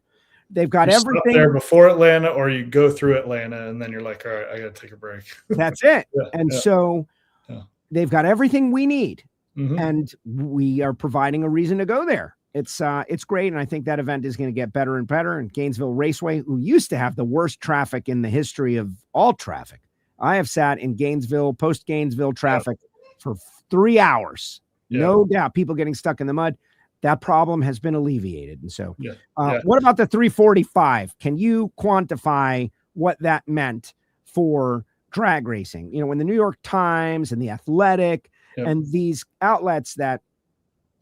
They've got everything stop there before Atlanta, or you go through Atlanta and then you're like, all right, I got to take a break. That's it. So they've got everything we need, and we are providing a reason to go there. It's great. And I think that event is going to get better and better. And Gainesville Raceway, who used to have the worst traffic in the history of all traffic. I have sat in Gainesville, post Gainesville traffic for 3 hours. No doubt. People getting stuck in the mud. That problem has been alleviated. And so what about the 345? Can you quantify what that meant for drag racing? When the New York Times and the Athletic and these outlets that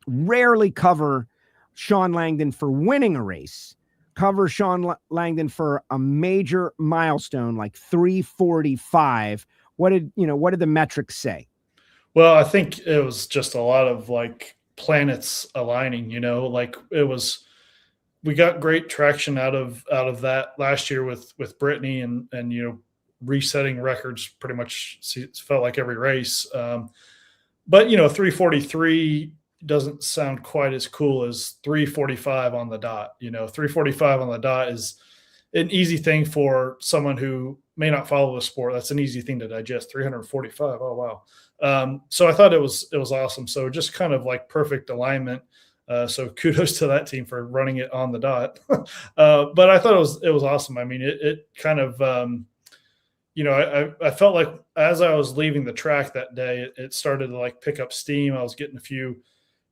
rarely cover Sean Langdon for winning a race, cover Sean Langdon for a major milestone like 345. What did the metrics say? Well, I think it was just a lot of like planets aligning, we got great traction out of that last year with Brittany and resetting records pretty much felt like every race. But 343 doesn't sound quite as cool as 345 on the dot. 345 on the dot is an easy thing for someone who may not follow the sport. That's an easy thing to digest. 345. Oh, wow. So I thought it was awesome. So just kind of like perfect alignment. So kudos to that team for running it on the dot. But I thought it was awesome. I mean, it kind of, I felt like as I was leaving the track that day, it started to like pick up steam. I was getting a few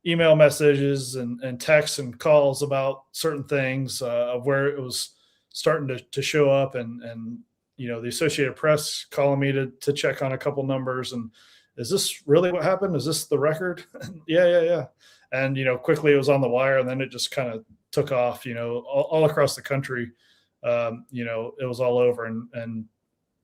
email messages and texts and calls about certain things of where it was starting to show up and the Associated Press calling me to check on a couple numbers and, is this really what happened? Is this the record? Yeah. And, quickly it was on the wire and then it just kind of took off, all across the country. It was all over and it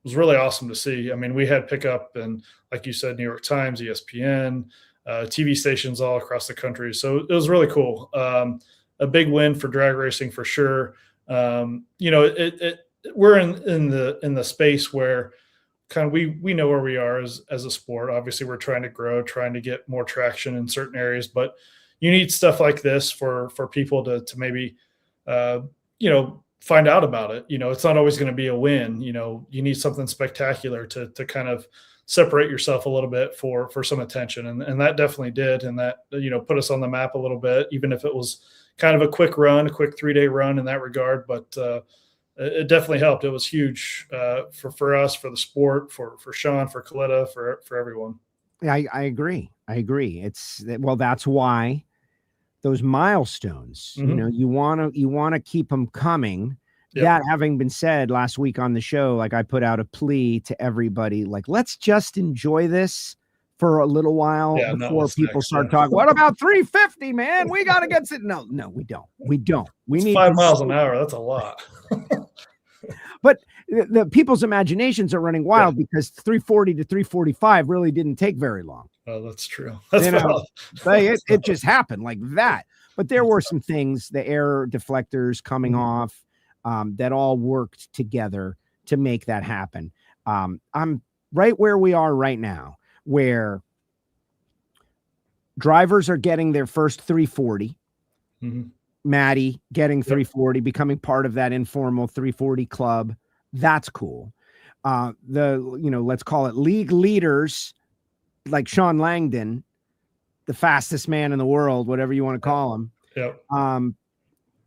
was really awesome to see. I mean, we had pickup and like you said, New York Times, ESPN, TV stations all across the country. So it was really cool. A big win for drag racing for sure. We're in the space where kind of we know where we are as a sport. Obviously we're trying to grow, trying to get more traction in certain areas, but you need stuff like this for people to maybe find out about it. It's not always going to be a win. You need something spectacular to kind of separate yourself a little bit for some attention, and that definitely did, and that put us on the map a little bit, even if it was kind of a quick 3-day run in that regard. But it definitely helped. It was huge for us, for the sport, for Sean, for Coletta, for everyone. Yeah, I agree. That's why those milestones, you want to keep them coming. Yep. That having been said, last week on the show, like I put out a plea to everybody, like, let's just enjoy this for a little while before people start talking. What about 350, man? We got to get it. No, we don't. We need 5 miles an hour. That's a lot. But the people's imaginations are running wild because 340 to 345 really didn't take very long. Oh, that's true. It just happened like that. But there were some things, the air deflectors coming off, that all worked together to make that happen. I'm right where we are right now, where drivers are getting their first 340. Maddie getting 340, becoming part of that informal 340 club. That's cool. Let's call it league leaders like Sean Langdon, the fastest man in the world, whatever you want to call him. Yep.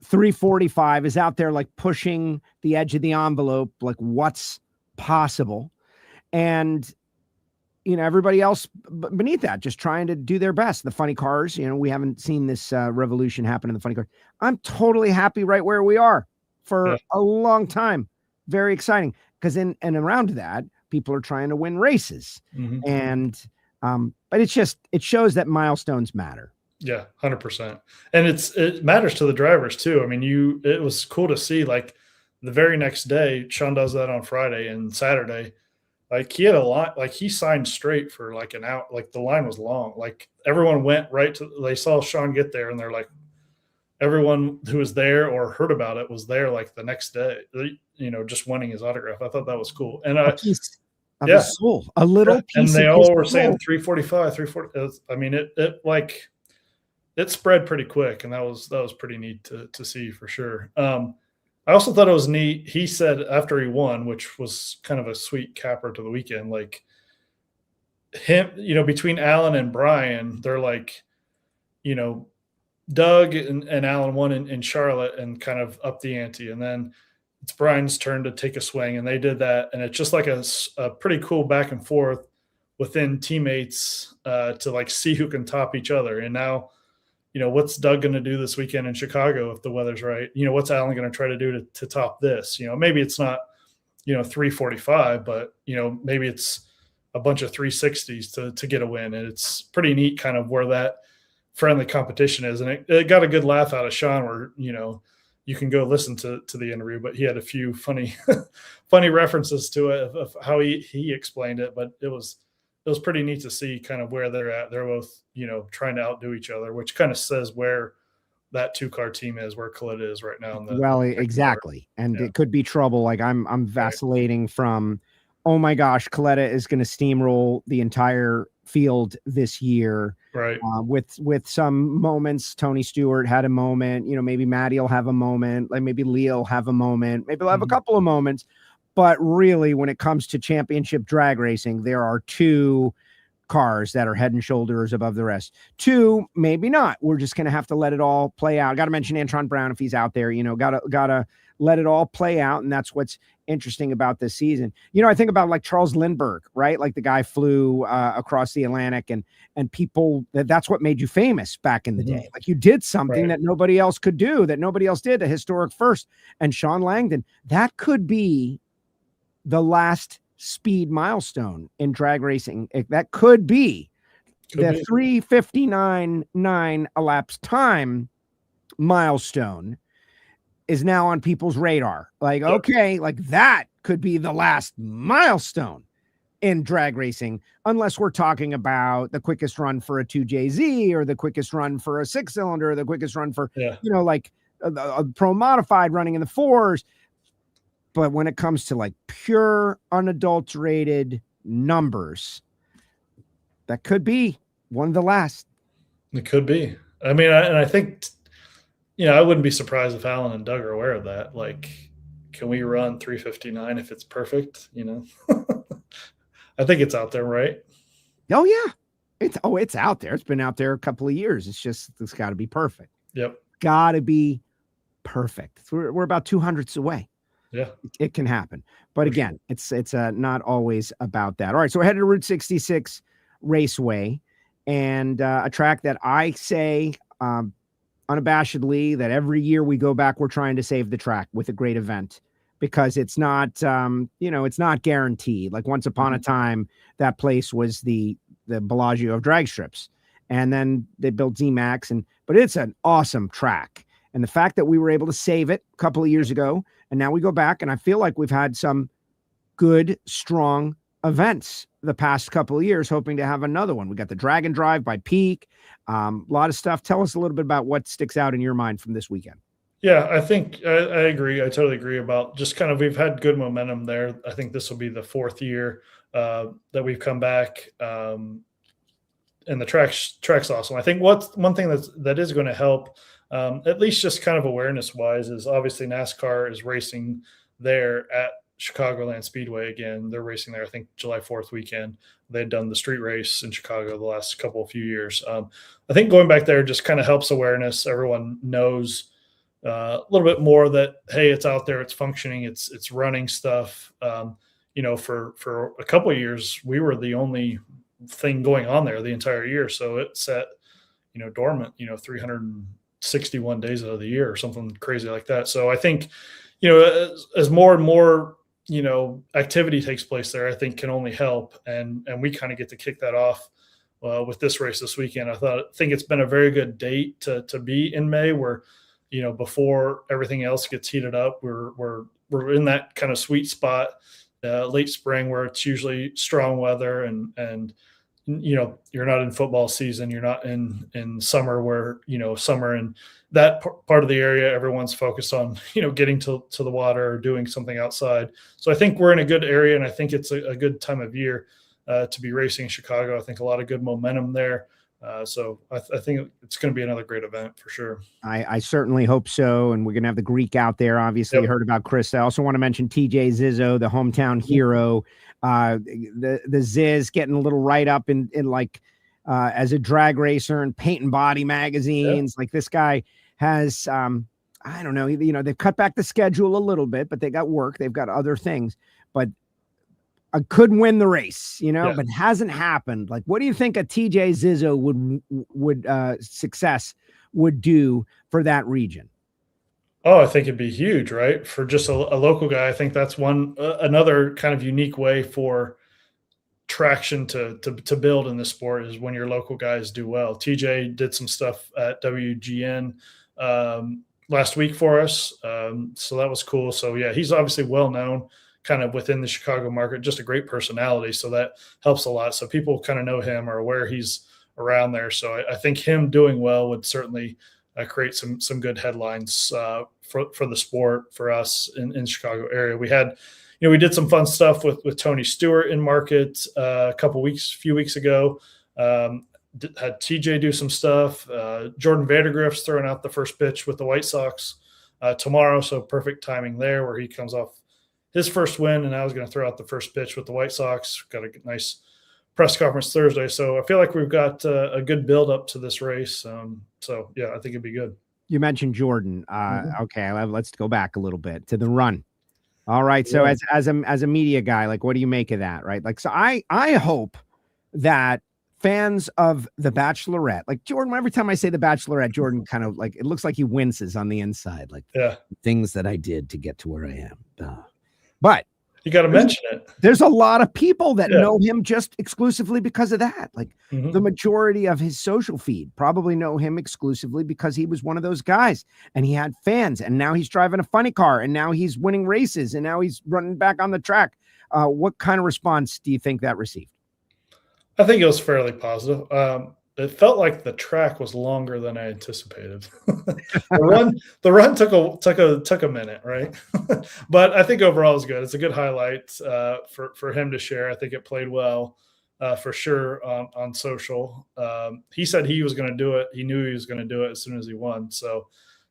345 is out there like pushing the edge of the envelope, like what's possible. And, everybody else beneath that, just trying to do their best. The funny cars, we haven't seen this revolution happen in the funny cars. I'm totally happy right where we are for a long time. Very exciting, because in and around that, people are trying to win races. And but it shows that milestones matter. Yeah, 100%. And it matters to the drivers too. I mean, it was cool to see, like, the very next day, Sean does that on Friday, and Saturday, like, he had a line, like, he signed straight for like an hour. Like, the line was long. Like, everyone went they saw Sean get there, and they're like, everyone who was there or heard about it was there like the next day, just wanting his autograph. I thought that was cool. And his soul, a little piece. And they of all were soul. saying 345, 340. I mean, it spread pretty quick, and that was pretty neat to see for sure. I also thought it was neat. He said after he won, which was kind of a sweet capper to the weekend, like, him, between Alan and Brian, they're like, Doug and Alan won in Charlotte and kind of up the ante. And then it's Brian's turn to take a swing, and they did that. And it's just like a pretty cool back and forth within teammates to like see who can top each other. And now, what's Doug going to do this weekend in Chicago if the weather's right? What's Alan going to try to do to top this? Maybe it's not, 345, but, maybe it's a bunch of 360s to get a win. And it's pretty neat kind of where that friendly competition is. And it got a good laugh out of Sean where, you can go listen to the interview, but he had a few funny references to it of how he explained it. But it was pretty neat to see kind of where they're at. They're both, trying to outdo each other, which kind of says where that 2-car team is, where Coletta is right now. Exactly. And it could be trouble. Like, I'm vacillating from, oh my gosh, Coletta is going to steamroll the entire field this year. Right. With some moments, Tony Stewart had a moment, maybe Maddie will have a moment, like maybe Leo will have a moment, maybe they'll have a couple of moments. But really, when it comes to championship drag racing, there are 2 cars that are head and shoulders above the rest. 2, maybe not. We're just going to have to let it all play out. Got to mention Antron Brown if he's out there, gotta let it all play out. And that's what's interesting about this season. I think about like Charles Lindbergh, right? Like, the guy flew across the Atlantic, and people, that's what made you famous back in the day. Like, you did something that nobody else could do, that nobody else did, a historic first. And Sean Langdon, that could be the last speed milestone in drag racing. That could be the 3:59.9 elapsed time milestone is now on people's radar. Like, okay, like that could be the last milestone in drag racing, unless we're talking about the quickest run for a 2JZ or the quickest run for a 6-cylinder, or the quickest run for, like a pro modified running in the 4s. But when it comes to like pure unadulterated numbers, that could be one of the last. It could be. I mean, I think, I wouldn't be surprised if Alan and Doug are aware of that. Like, can we run 3:59 if it's perfect? I think it's out there, right? Oh yeah. It's out there. It's been out there a couple of years. It's got to be perfect. Yep. Got to be perfect. We're about 200s away. Yeah, it can happen. But again, it's not always about that. All right, so we're headed to Route 66 Raceway, and a track that I say unabashedly that every year we go back, we're trying to save the track with a great event, because it's not, it's not guaranteed. Like, once upon a time, that place was the Bellagio of drag strips, and then they built Z-Max, but it's an awesome track. And the fact that we were able to save it a couple of years ago, and now we go back, and I feel like we've had some good, strong events the past couple of years, hoping to have another one. We got the Dragon Drive by Peak, a lot of stuff. Tell us a little bit about what sticks out in your mind from this weekend. Yeah, I think I agree. I totally agree about just kind of, we've had good momentum there. I think this will be the 4th year that we've come back, and the track's awesome. I think one thing that is going to help, at least just kind of awareness wise, is obviously NASCAR is racing there at Chicagoland Speedway again. They're racing there, I think, July 4th weekend. They'd done the street race in Chicago the last few years. I think going back there just kind of helps awareness. Everyone knows a little bit more that, hey, it's out there, it's functioning, it's running stuff. For a couple of years, we were the only thing going on there the entire year. So it sat, dormant, 361 days out of the year or something crazy like that. So I think, as more and more, activity takes place there, I think can only help. And we kind of get to kick that off with this race this weekend. I think it's been a very good date to be in May, where, before everything else gets heated up, we're in that kind of sweet spot, late spring, where it's usually strong weather and you're not in football season. You're not in summer where, summer in that part of the area, everyone's focused on, getting to the water or doing something outside. So I think we're in a good area, and I think it's a good time of year to be racing in Chicago. I think a lot of good momentum there. So I think it's going to be another great event for sure. I certainly hope so. And we're going to have the Greek out there. Obviously, You heard about Krista. I also want to mention TJ Zizzo, the hometown hero. The Ziz getting a little write up in like as a drag racer and Paint and Body magazines. Like this guy has, I don't know, they've cut back the schedule a little bit, but they got work. They've got other things, but could win the race, but hasn't happened. Like, what do you think a TJ Zizzo would success would do for that region? Oh, I think it'd be huge, right? For just a local guy. I think that's another kind of unique way for traction to build in the sport, is when your local guys do well. TJ did some stuff at WGN last week for us. So that was cool. So yeah, he's obviously well known kind of within the Chicago market, just a great personality. So that helps a lot. So people kind of know him or aware he's around there. So I think him doing well would certainly create some good headlines for the sport for us in Chicago area. We had, we did some fun stuff with Tony Stewart in market a few weeks ago. Had TJ do some stuff. Jordan Vandergrift's throwing out the first pitch with the White Sox tomorrow. So perfect timing there, where he comes off his first win, and I was going to throw out the first pitch with the White Sox. Got a nice press conference Thursday. So I feel like we've got a good build up to this race. So yeah, I think it'd be good. You mentioned Jordan. Okay, let's go back a little bit to the run. All right. So as a media guy, like, what do you make of that? Right. Like, so I hope that fans of The Bachelorette, like Jordan, every time I say The Bachelorette, Jordan kind of like, it looks like he winces on the inside. Like, things that I did to get to where I am. But you got to mention it. There's a lot of people that know him just exclusively because of that. Like the majority of his social feed probably know him exclusively because he was one of those guys and he had fans, and now he's driving a funny car, and now he's winning races, and now he's running back on the track. What kind of response do you think that received? I think it was fairly positive. It felt like the track was longer than I anticipated. the run took a minute, right? But I think overall it was good. It's a good highlight for him to share. I think it played well for sure on social. He said he was going to do it. He knew he was going to do it as soon as he won. So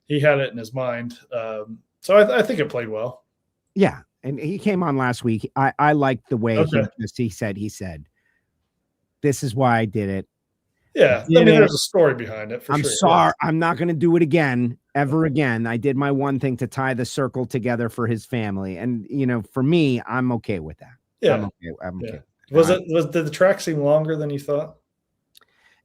he had it in his mind. So I think it played well. Yeah. And he came on last week. I liked the way he said, this is why I did it. Yeah, I mean, there's a story behind it. I'm sorry. Yeah. I'm not going to do it ever again. I did my one thing to tie the circle together for his family. And, for me, I'm okay with that. Yeah. I'm okay. Did the track seem longer than you thought?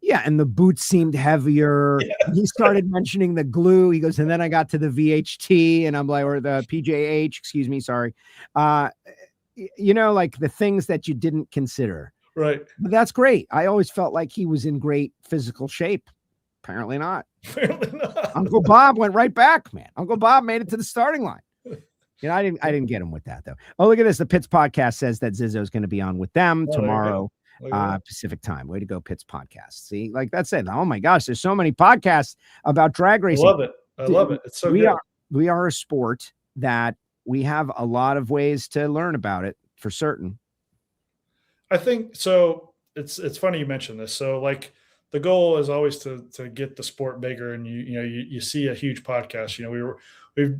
Yeah. And the boots seemed heavier. Yeah. He started mentioning the glue. He goes, and then I got to the VHT, and I'm like, or the PJH, excuse me. Sorry. Like the things that you didn't consider. Right. But that's great. I always felt like he was in great physical shape. Apparently not. Uncle Bob went right back, man. Uncle Bob made it to the starting line. I didn't get him with that, though. Oh, look at this. The Pits podcast says that Zizzo is going to be on with them tomorrow, Pacific time. Way to go, Pits podcast. See, like that's it. Oh my gosh, there's so many podcasts about drag racing. I love it. It's so good. We are a sport that we have a lot of ways to learn about it for certain. I think so. It's funny you mentioned this. So like the goal is always to get the sport bigger, and you see a huge podcast.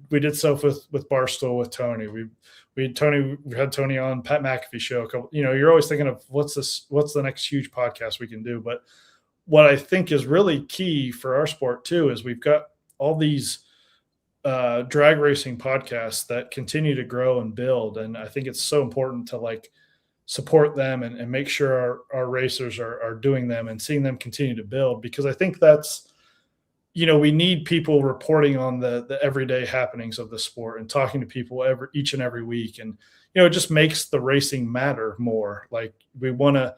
We did stuff with Barstool with Tony. We had Tony on Pat McAfee show a couple. You're always thinking of what's the next huge podcast we can do. But what I think is really key for our sport too is we've got all these drag racing podcasts that continue to grow and build, and I think it's so important to like support them and make sure our racers are doing them and seeing them continue to build, because I think that's, we need people reporting on the everyday happenings of the sport and talking to people each and every week. And, it just makes the racing matter more. Like we want to,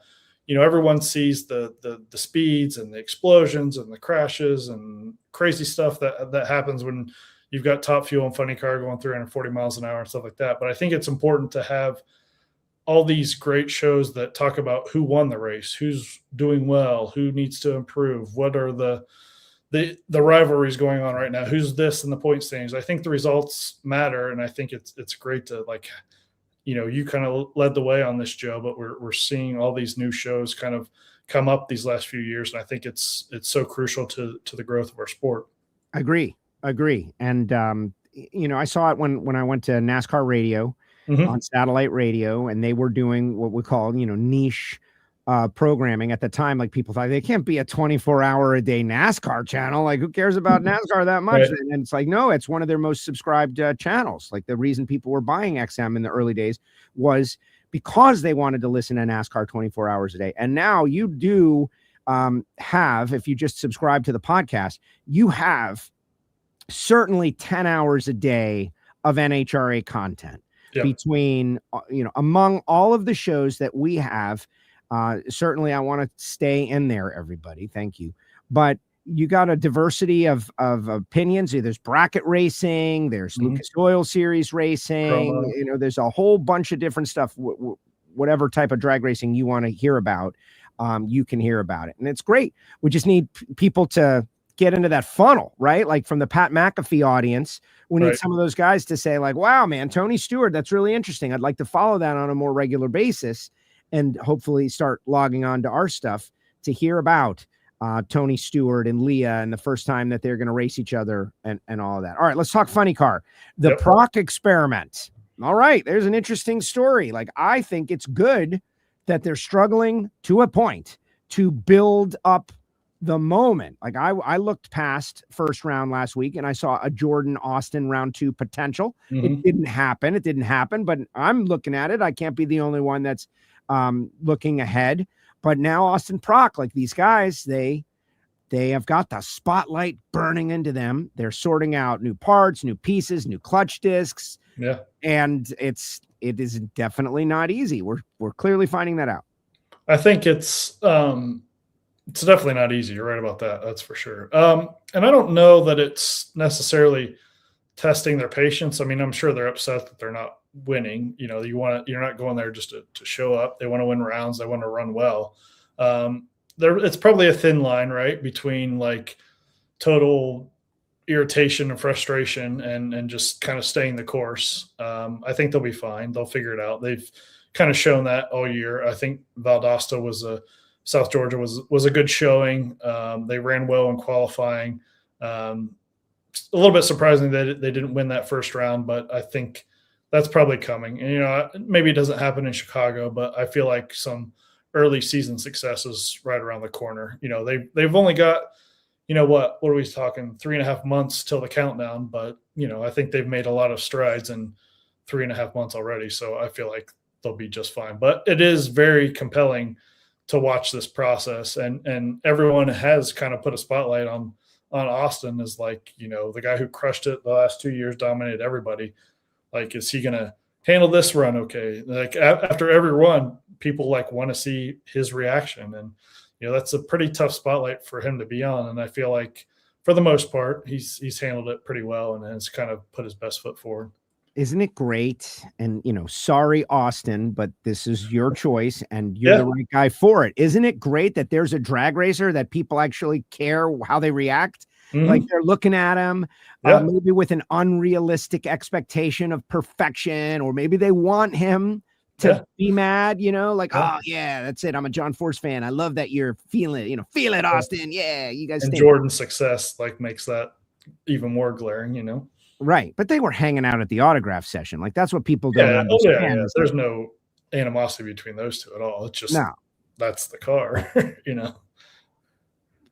everyone sees the speeds and the explosions and the crashes and crazy stuff that happens when you've got Top Fuel and Funny Car going 340 miles an hour and stuff like that. But I think it's important to have all these great shows that talk about who won the race, who's doing well, who needs to improve, what are the rivalries going on right now, who's this in the point standings. I think the results matter, and I think it's great to, like, you kind of led the way on this, Joe, but we're seeing all these new shows kind of come up these last few years, and I think it's so crucial to the growth of our sport. Agree. And I saw it when I went to NASCAR radio on satellite radio, and they were doing what we call niche programming at the time. Like, people thought they can't be a 24-hour-a-day NASCAR channel. Like, who cares about NASCAR that much? Right. And it's like, no, it's one of their most subscribed channels. Like, the reason people were buying XM in the early days was because they wanted to listen to NASCAR 24 hours a day. And now you do have, if you just subscribe to the podcast, you have certainly 10 hours a day of NHRA content. Yep. Between, among all of the shows that we have. Certainly I want to stay in there, everybody. Thank you. But you got a diversity of opinions. There's bracket racing, there's Lucas Oil Series racing, there's a whole bunch of different stuff. Whatever type of drag racing you want to hear about, you can hear about it. And it's great. We just need people to get into that funnel, right? Like, from the Pat McAfee audience, we need some of those guys to say, like, wow, man, Tony Stewart, that's really interesting. I'd like to follow that on a more regular basis, and hopefully start logging on to our stuff to hear about Tony Stewart and Leah and the first time that they're going to race each other and all of that. All right, let's talk Funny Car. The Proc experiment. All right, there's an interesting story. Like, I think it's good that they're struggling to a point to build up the moment. Like, I looked past first round last week and I saw a Jordan Austin round 2 potential. It didn't happen, but I'm looking at it. I can't be the only one that's looking ahead. But now Austin Proc, like, these guys, they have got the spotlight burning into them. They're sorting out new parts, new pieces, new clutch discs. Yeah. And it is definitely not easy. We're clearly finding that out. I think it's definitely not easy. You're right about that. That's for sure. And I don't know that it's necessarily testing their patience. I mean, I'm sure they're upset that they're not winning. You're not going there just to show up. They want to win rounds. They want to run well. It's probably a thin line, right, between, like, total irritation and frustration and just kind of staying the course. I think they'll be fine. They'll figure it out. They've kind of shown that all year. I think Valdosta South Georgia was a good showing. They ran well in qualifying. A little bit surprising that they didn't win that first round, but I think that's probably coming. And, maybe it doesn't happen in Chicago, but I feel like some early season success is right around the corner. They've only got, what are we talking, 3.5 months till the countdown, but, I think they've made a lot of strides in 3.5 months already. So I feel like they'll be just fine, but it is very compelling to watch this process. And everyone has kind of put a spotlight on Austin as, like, the guy who crushed it the last 2 years, dominated everybody. Like, is he going to handle this run okay? Like, after every run, people, like, want to see his reaction. And, that's a pretty tough spotlight for him to be on. And I feel like, for the most part, he's handled it pretty well and has kind of put his best foot forward. Isn't it great? And, sorry, Austin, but this is your choice and you're the right guy for it. Isn't it great that there's a drag racer that people actually care how they react? Like, they're looking at him maybe with an unrealistic expectation of perfection, or maybe they want him to be mad, oh yeah, that's it. I'm a John Force fan. I love that you're feeling it, feel it, Austin. Yeah, you guys. And Jordan's success, like, makes that even more glaring, Right. But they were hanging out at the autograph session. Like, that's what people don't understand. Yeah. There's no animosity between those two at all. It's just, that's the car,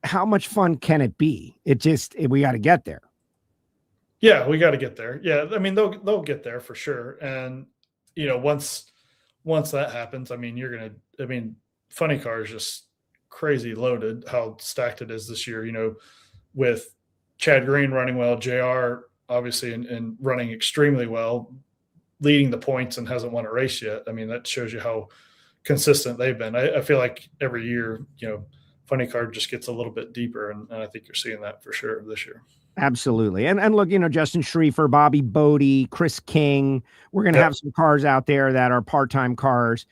How much fun can it be? We got to get there. Yeah, we got to get there. Yeah. I mean, they'll get there for sure. And, once once that happens, I mean, funny car is just crazy loaded how stacked it is this year, with Chad Green running well, JR obviously and running extremely well, leading the points and hasn't won a race yet. I mean, that shows you how consistent they've been. I feel like every year, funny car just gets a little bit deeper, and I think you're seeing that for sure this year. Absolutely. And look, Justin Schriefer, Bobby Bodie, Chris King, we're going to have some cars out there that are part-time cars.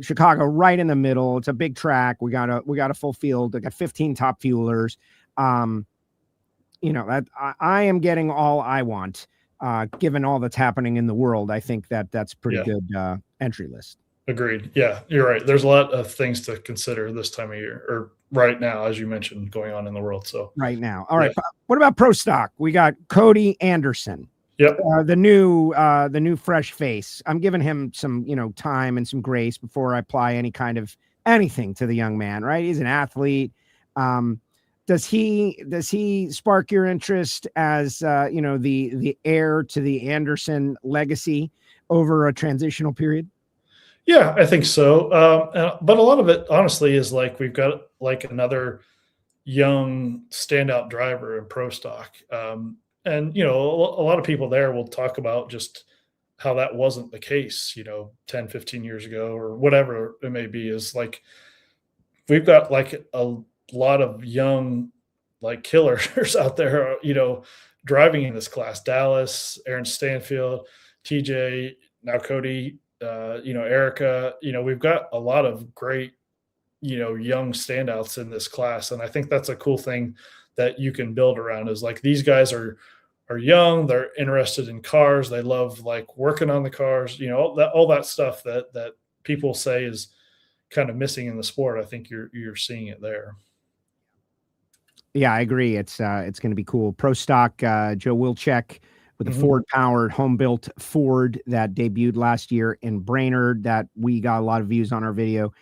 Chicago right in the middle. It's a big track. We got a full field. They got 15 top fuelers. That I am getting all I want, given all that's happening in the world. I think that's pretty good entry list. Agreed. Yeah, you're right. There's a lot of things to consider this time of year, or right now, as you mentioned, going on in the world. So right now. All right. What about Pro Stock? We got Cody Anderson. Yep. The new fresh face. I'm giving him some, time and some grace before I apply any kind of anything to the young man, right? He's an athlete. Does he spark your interest as, the heir to the Anderson legacy over a transitional period? Yeah, I think so. But a lot of it, honestly, is like we've got like another young standout driver in Pro Stock. And, a lot of people there will talk about just how that wasn't the case, 10, 15 years ago or whatever it may be, is like we've got like a lot of young, like killers out there, driving in this class. Dallas, Aaron Stanfield, TJ, now Cody, Erica, we've got a lot of great, young standouts in this class. And I think that's a cool thing that you can build around, is like these guys are young, they're interested in cars, they love like working on the cars, all that stuff that people say is kind of missing in the sport. I think you're seeing it there. Yeah, I agree. It's going to be cool. Pro Stock, Joe Wilczek with a Ford-powered, home-built Ford that debuted last year in Brainerd, that we got a lot of views on our video.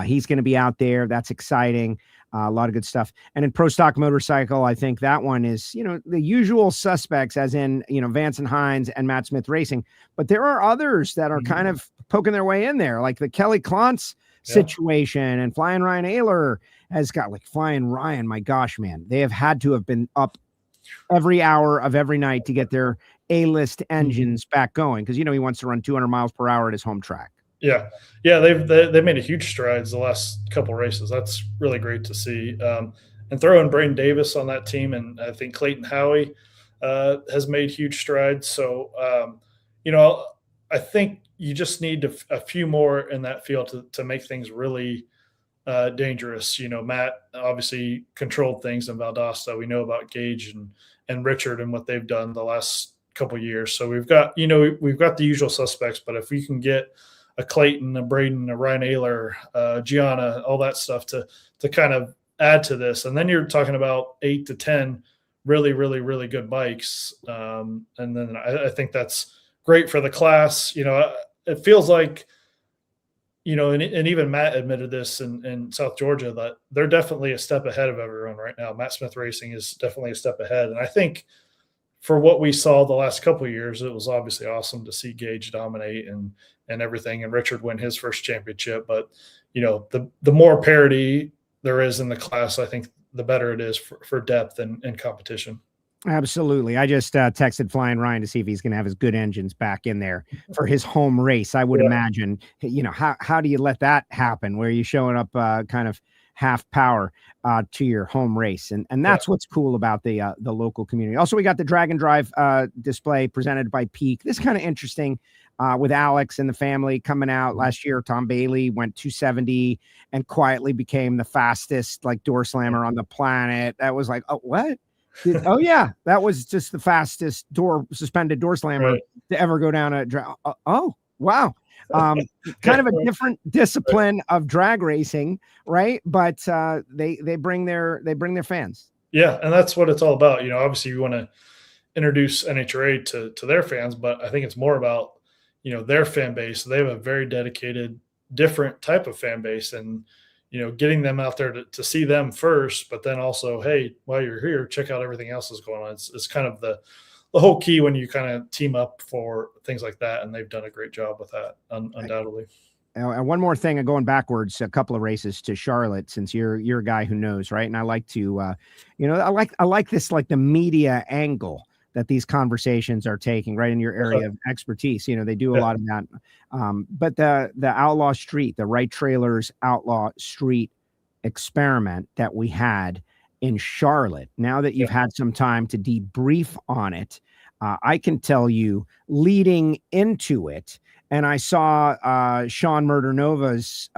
He's going to be out there. That's exciting. A lot of good stuff. And in Pro Stock Motorcycle, I think that one is, the usual suspects, as in, Vance and Hines and Matt Smith Racing. But there are others that are kind of poking their way in there, like the Kelly Klontz situation, and Flying Ryan Ayler has got like Flying Ryan. My gosh, man, they have had to have been up every hour of every night to get their A-list engines back going, because he wants to run 200 miles per hour at his home track. Yeah, they've made a huge strides the last couple races. That's really great to see. And throwing Braden Davis on that team, and I think Clayton Howie has made huge strides. So I think you just need a few more in that field to make things really dangerous. Matt obviously controlled things in Valdosta. We know about Gage and Richard and what they've done the last couple of years. So we've got the usual suspects, but if we can get a Clayton, a Braden, a Ryan Ayler, Gianna, all that stuff to kind of add to this, and then you're talking about 8 to 10 really, really, really good bikes. And then I think that's great for the class. It feels like, and even Matt admitted this in South Georgia, that they're definitely a step ahead of everyone right now. Matt Smith Racing is definitely a step ahead. And I think for what we saw the last couple of years, it was obviously awesome to see Gage dominate and everything, and Richard win his first championship. But, the more parity there is in the class, I think the better it is for depth and competition. Absolutely. I just texted Flying Ryan to see if he's going to have his good engines back in there for his home race. I would imagine, how do you let that happen where you're showing up kind of half power to your home race? And that's what's cool about the local community. Also, we got the Drag and Drive display presented by Peak. This is kind of interesting with Alex and the family coming out last year. Tom Bailey went 270 and quietly became the fastest door slammer on the planet. That was like, oh, what? Oh yeah, that was just the fastest suspended door slammer to ever go down a drag. Oh wow, kind of a different discipline of drag racing, right? But they bring their fans. Yeah, and that's what it's all about. Obviously you want to introduce NHRA to their fans, but I think it's more about their fan base. They have a very dedicated, different type of fan base, and getting them out there to see them first, but then also, hey, while you're here, check out everything else that's going on. It's kind of the whole key when you kind of team up for things like that. And they've done a great job with that, undoubtedly. And one more thing, going backwards a couple of races to Charlotte, since you're a guy who knows, right? And I like to, I like this, like the media angle that these conversations are taking right in your area of expertise. They do a lot of that. But the Outlaw Street, the Right Trailers Outlaw Street experiment that we had in Charlotte, now that you've had some time to debrief on it, I can tell you leading into it, and I saw Sean Murdernova's,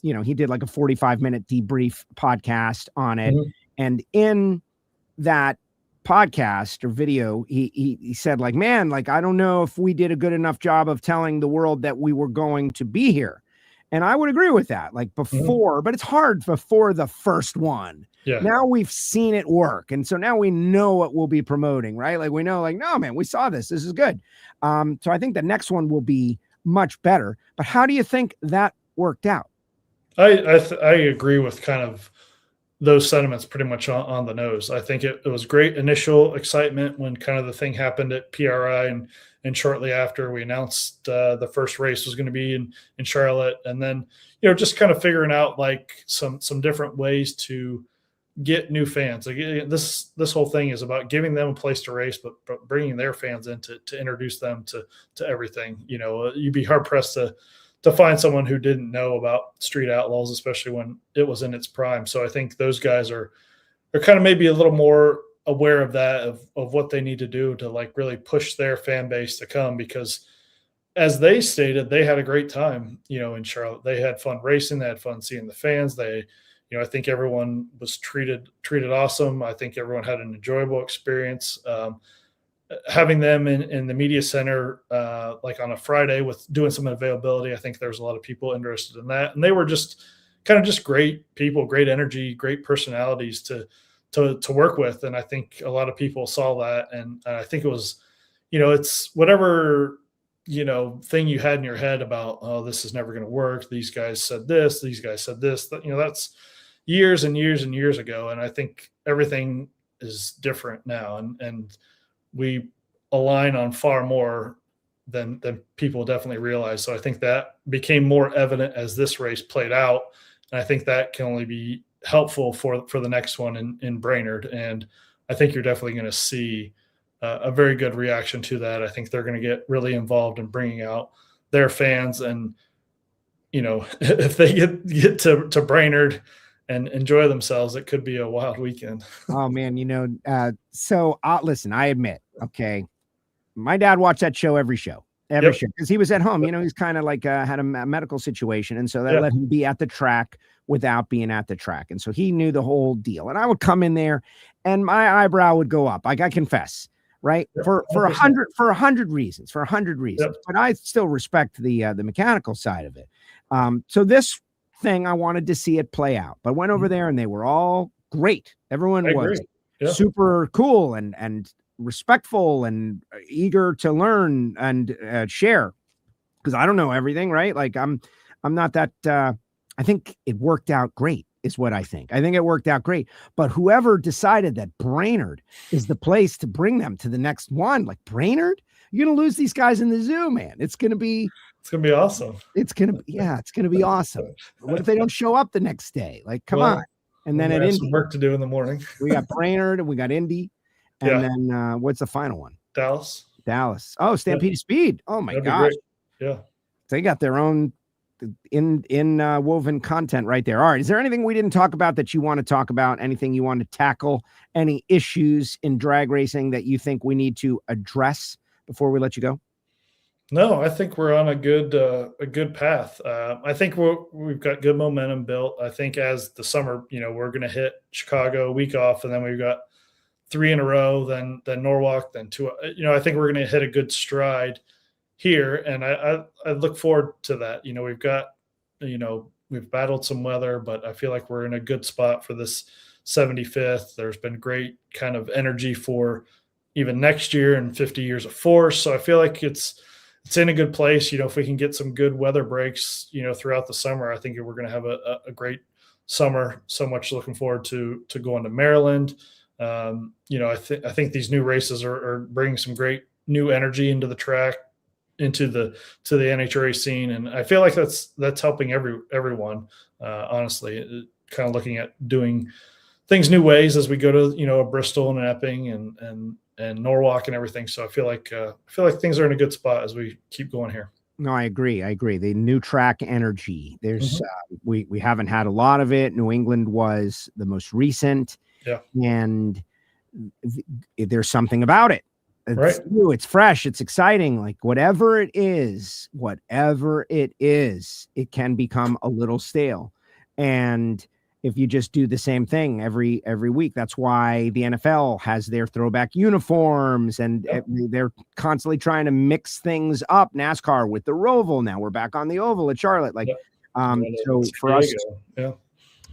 he did like a 45-minute debrief podcast on it. Mm-hmm. And in that podcast or video, he said, like, man, like, I don't know if we did a good enough job of telling the world that we were going to be here. And I would agree with that, like before, but it's hard before the first one. Yeah. Now we've seen it work. And so now we know what we'll be promoting, right? Like we know, like, no, man, we saw this. This is good. So I think the next one will be much better. But how do you think that worked out? I agree with kind of those sentiments pretty much on the nose. I think it was great initial excitement when kind of the thing happened at PRI, and shortly after we announced the first race was going to be in Charlotte. And then, just kind of figuring out like some different ways to get new fans. Like this whole thing is about giving them a place to race, but bringing their fans in to introduce them to everything. You'd be hard pressed to find someone who didn't know about Street Outlaws, especially when it was in its prime. So I think those guys are kind of maybe a little more aware of that, of what they need to do to like really push their fan base to come, because as they stated, they had a great time, in Charlotte. They had fun racing. They had fun seeing the fans. I think everyone was treated awesome. I think everyone had an enjoyable experience. Having them in the media center, like on a Friday with doing some availability, I think there's a lot of people interested in that. And they were just kind of just great people, great energy, great personalities to work with. And I think a lot of people saw that. And I think it was, it's whatever, thing you had in your head about, oh, this is never going to work. These guys said this, that's years and years and years ago. And I think everything is different now. And we align on far more than people definitely realize. So I think that became more evident as this race played out. And I think that can only be helpful for the next one in Brainerd. And I think you're definitely going to see a very good reaction to that. I think they're going to get really involved in bringing out their fans. And, if they get to Brainerd and enjoy themselves, it could be a wild weekend. Oh man. So listen, I admit, okay, my dad watched that show every show, because he was at home, he's kind of like had a medical situation. And so that let him be at the track without being at the track. And so he knew the whole deal. And I would come in there and my eyebrow would go up. Like I confess, right. For 100 reasons, but I still respect the mechanical side of it. So this thing, I wanted to see it play out, but went over there and they were all great. Everyone was super cool and respectful and eager to learn and share, because I don't know everything, right? Like I'm not that. I think it worked out great, is what I think. I think it worked out great. But whoever decided that Brainerd is the place to bring them to the next one, like Brainerd, you're gonna lose these guys in the zoo, man. It's gonna be awesome. It's gonna be awesome. What if they don't show up the next day? Like, come on. And then at Indy, some work to do in the morning. We got Brainerd and we got Indy. And then what's the final one? Dallas. Oh, Stampede Speed. Oh my gosh. Yeah. They got their own woven content right there. All right. Is there anything we didn't talk about that you want to talk about? Anything you want to tackle? Any issues in drag racing that you think we need to address before we let you go? No, I think we're on a good path. I think we've got good momentum built. I think as the summer, we're going to hit Chicago a week off, and then we've got 3 in a row, then Norwalk, then 2. I think we're going to hit a good stride here, and I look forward to that. We've got, we've battled some weather, but I feel like we're in a good spot for this 75th. There's been great kind of energy for even next year and 50 years of force. So I feel like it's in a good place. If we can get some good weather breaks, throughout the summer, I think we're going to have a great summer. So much looking forward to going to Maryland. I think these new races are bringing some great new energy into the track, to the NHRA scene, and I feel like that's helping everyone. Honestly, kind of looking at doing things new ways as we go to a Bristol and an Epping and Norwalk and everything. So I feel like things are in a good spot as we keep going here. No, I agree. The new track energy. There's we haven't had a lot of it. New England was the most recent. Yeah, and there's something about it. It's new, it's fresh, it's exciting. Like whatever it is, it can become a little stale. And if you just do the same thing every week, that's why the NFL has their throwback uniforms, and they're constantly trying to mix things up. NASCAR with the Roval. Now we're back on the oval at Charlotte. So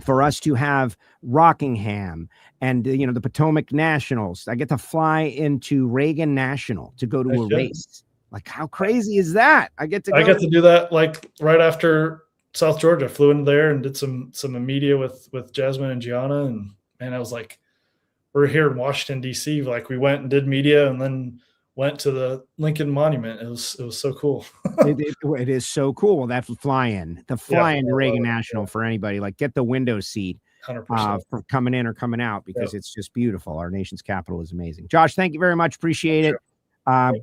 for us to have Rockingham and the Potomac Nationals, I get to fly into Reagan National to go to a race. Like, how crazy is that? I get to do that like right after South Georgia. Flew into there and did some media with Jasmine and Gianna, and I was like, we're here in Washington DC. Like, we went and did media and then went to the Lincoln Monument. It was so cool. it is so cool. Well, that's fly-in to Reagan National for anybody. Like, get the window seat 100% for coming in or coming out, because it's just beautiful. Our nation's capital is amazing. Josh, thank you very much. Appreciate it.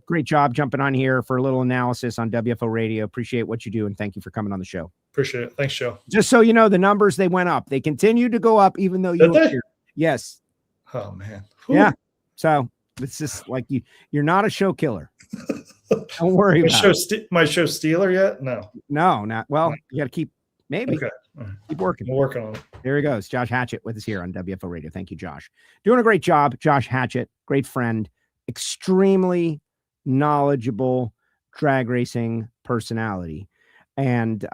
Great job jumping on here for a little analysis on WFO Radio. Appreciate what you do, and thank you for coming on the show. Appreciate it. Thanks, Joe. Just so you know, the numbers, they went up. They continue to go up, even though you were here. Yes. Oh, man. Whew. Yeah. So it's just like you're not a show killer. Don't worry about it. My show stealer yet? No, not. Well, you got to keep keep working. We're working on it. There he goes. Josh Hatchet with us here on WFO Radio. Thank you, Josh. Doing a great job. Josh Hatchet, great friend, extremely knowledgeable drag racing personality. And,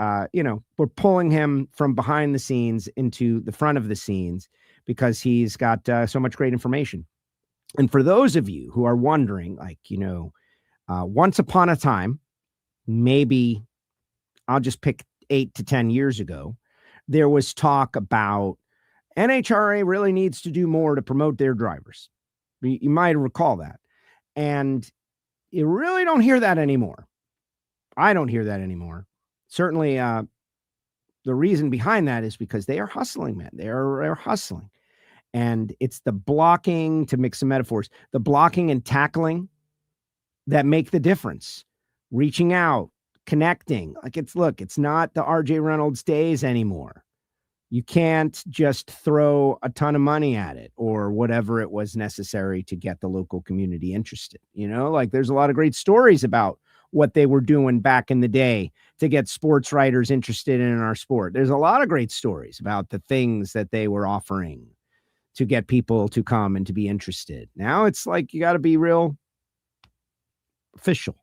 we're pulling him from behind the scenes into the front of the scenes because he's got so much great information. And for those of you who are wondering, once upon a time, maybe I'll just pick 8 to 10 years ago, there was talk about NHRA really needs to do more to promote their drivers. You might recall that. And you really don't hear that anymore. I don't hear that anymore. Certainly, the reason behind that is because they are hustling, man. They're hustling. And it's the blocking, to mix some metaphors, the blocking and tackling that make the difference. Reaching out, connecting. It's not the RJ Reynolds days anymore. You can't just throw a ton of money at it or whatever it was necessary to get the local community interested. There's a lot of great stories about what they were doing back in the day to get sports writers interested in our sport. There's a lot of great stories about the things that they were offering to get people to come and to be interested. Now it's like you got to be real official.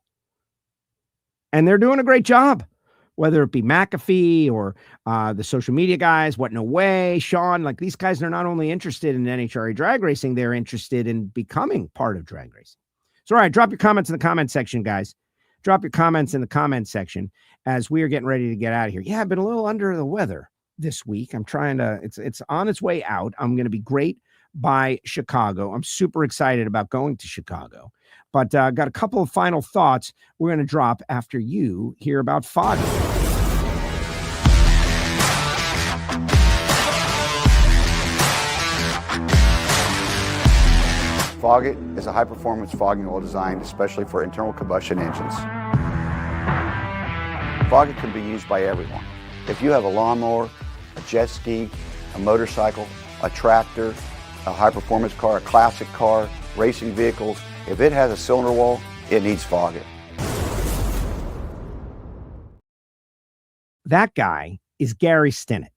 And they're doing a great job, whether it be McAfee or the social media guys, What No Way, Sean. Like, these guys are not only interested in NHRA drag racing, they're interested in becoming part of drag racing. So, all right, drop your comments in the comment section, guys. Drop your comments in the comment section as we are getting ready to get out of here. Yeah, I've been a little under the weather this week. I'm trying to, it's on its way out. I'm going to be great by Chicago. I'm super excited about going to Chicago, but got a couple of final thoughts we're going to drop after you hear about Foggy. Foggit is a high-performance fogging oil designed especially for internal combustion engines. Foggit can be used by everyone. If you have a lawnmower, a jet ski, a motorcycle, a tractor, a high-performance car, a classic car, racing vehicles, if it has a cylinder wall, it needs Foggit. That guy is Gary Stinett.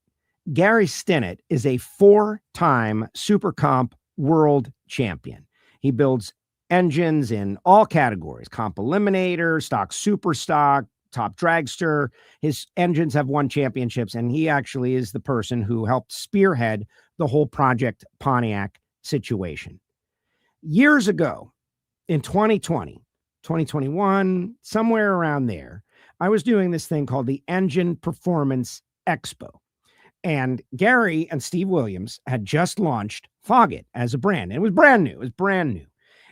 Gary Stinett is a 4-time Super Comp world champion. He builds engines in all categories: comp eliminator, stock, super stock, top dragster. His engines have won championships, and he actually is the person who helped spearhead the whole Project Pontiac situation. Years ago, in 2020, 2021, somewhere around there, I was doing this thing called the Engine Performance Expo. And Gary and Steve Williams had just launched Foggit as a brand. And it was brand new. It was brand new.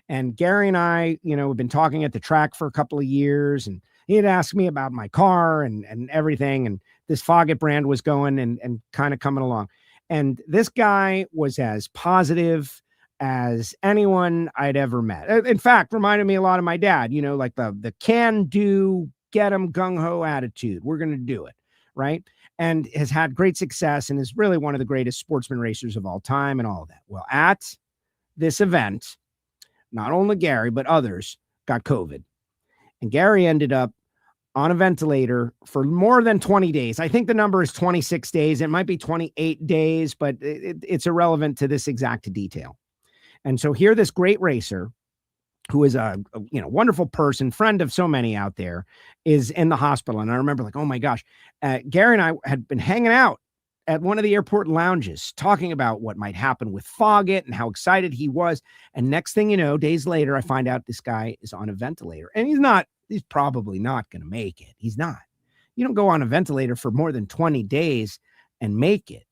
And Gary and I, have been talking at the track for a couple of years, and he had asked me about my car and everything. And this Foggit brand was going and kind of coming along. And this guy was as positive as anyone I'd ever met. In fact, reminded me a lot of my dad, like the can do, get 'em gung-ho attitude. We're going to do it. Right. And has had great success and is really one of the greatest sportsman racers of all time and all of that. Well, at this event, not only Gary, but others got COVID. And Gary ended up on a ventilator for more than 20 days. I think the number is 26 days. It might be 28 days, but it's irrelevant to this exact detail. And so here, this great racer, who is a wonderful person, friend of so many out there, is in the hospital. And I remember oh my gosh, Gary and I had been hanging out at one of the airport lounges talking about what might happen with Foggit and how excited he was. And next thing you know, days later, I find out this guy is on a ventilator, and he's probably not going to make it. He's not. You don't go on a ventilator for more than 20 days and make it,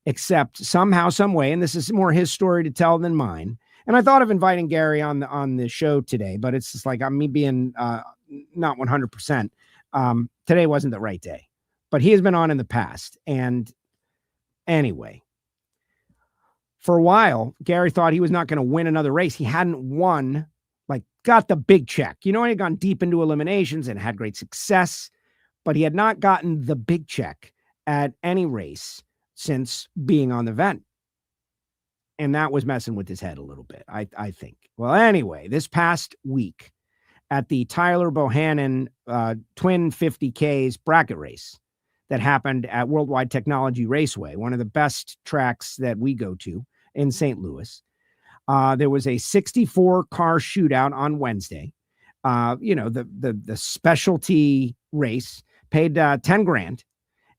except somehow, some way. And this is more his story to tell than mine. And I thought of inviting Gary on the show today, but it's just like I'm me being not 100%. Today wasn't the right day, but he has been on in the past. And anyway, for a while, Gary thought he was not going to win another race. He hadn't won, got the big check. He had gone deep into eliminations and had great success, but he had not gotten the big check at any race since being on the vent. And that was messing with his head a little bit, I think. Well, anyway, this past week at the Tyler Bohannon Twin 50Ks bracket race that happened at Worldwide Technology Raceway, one of the best tracks that we go to in St. Louis, there was a 64-car shootout on Wednesday. The specialty race paid $10,000,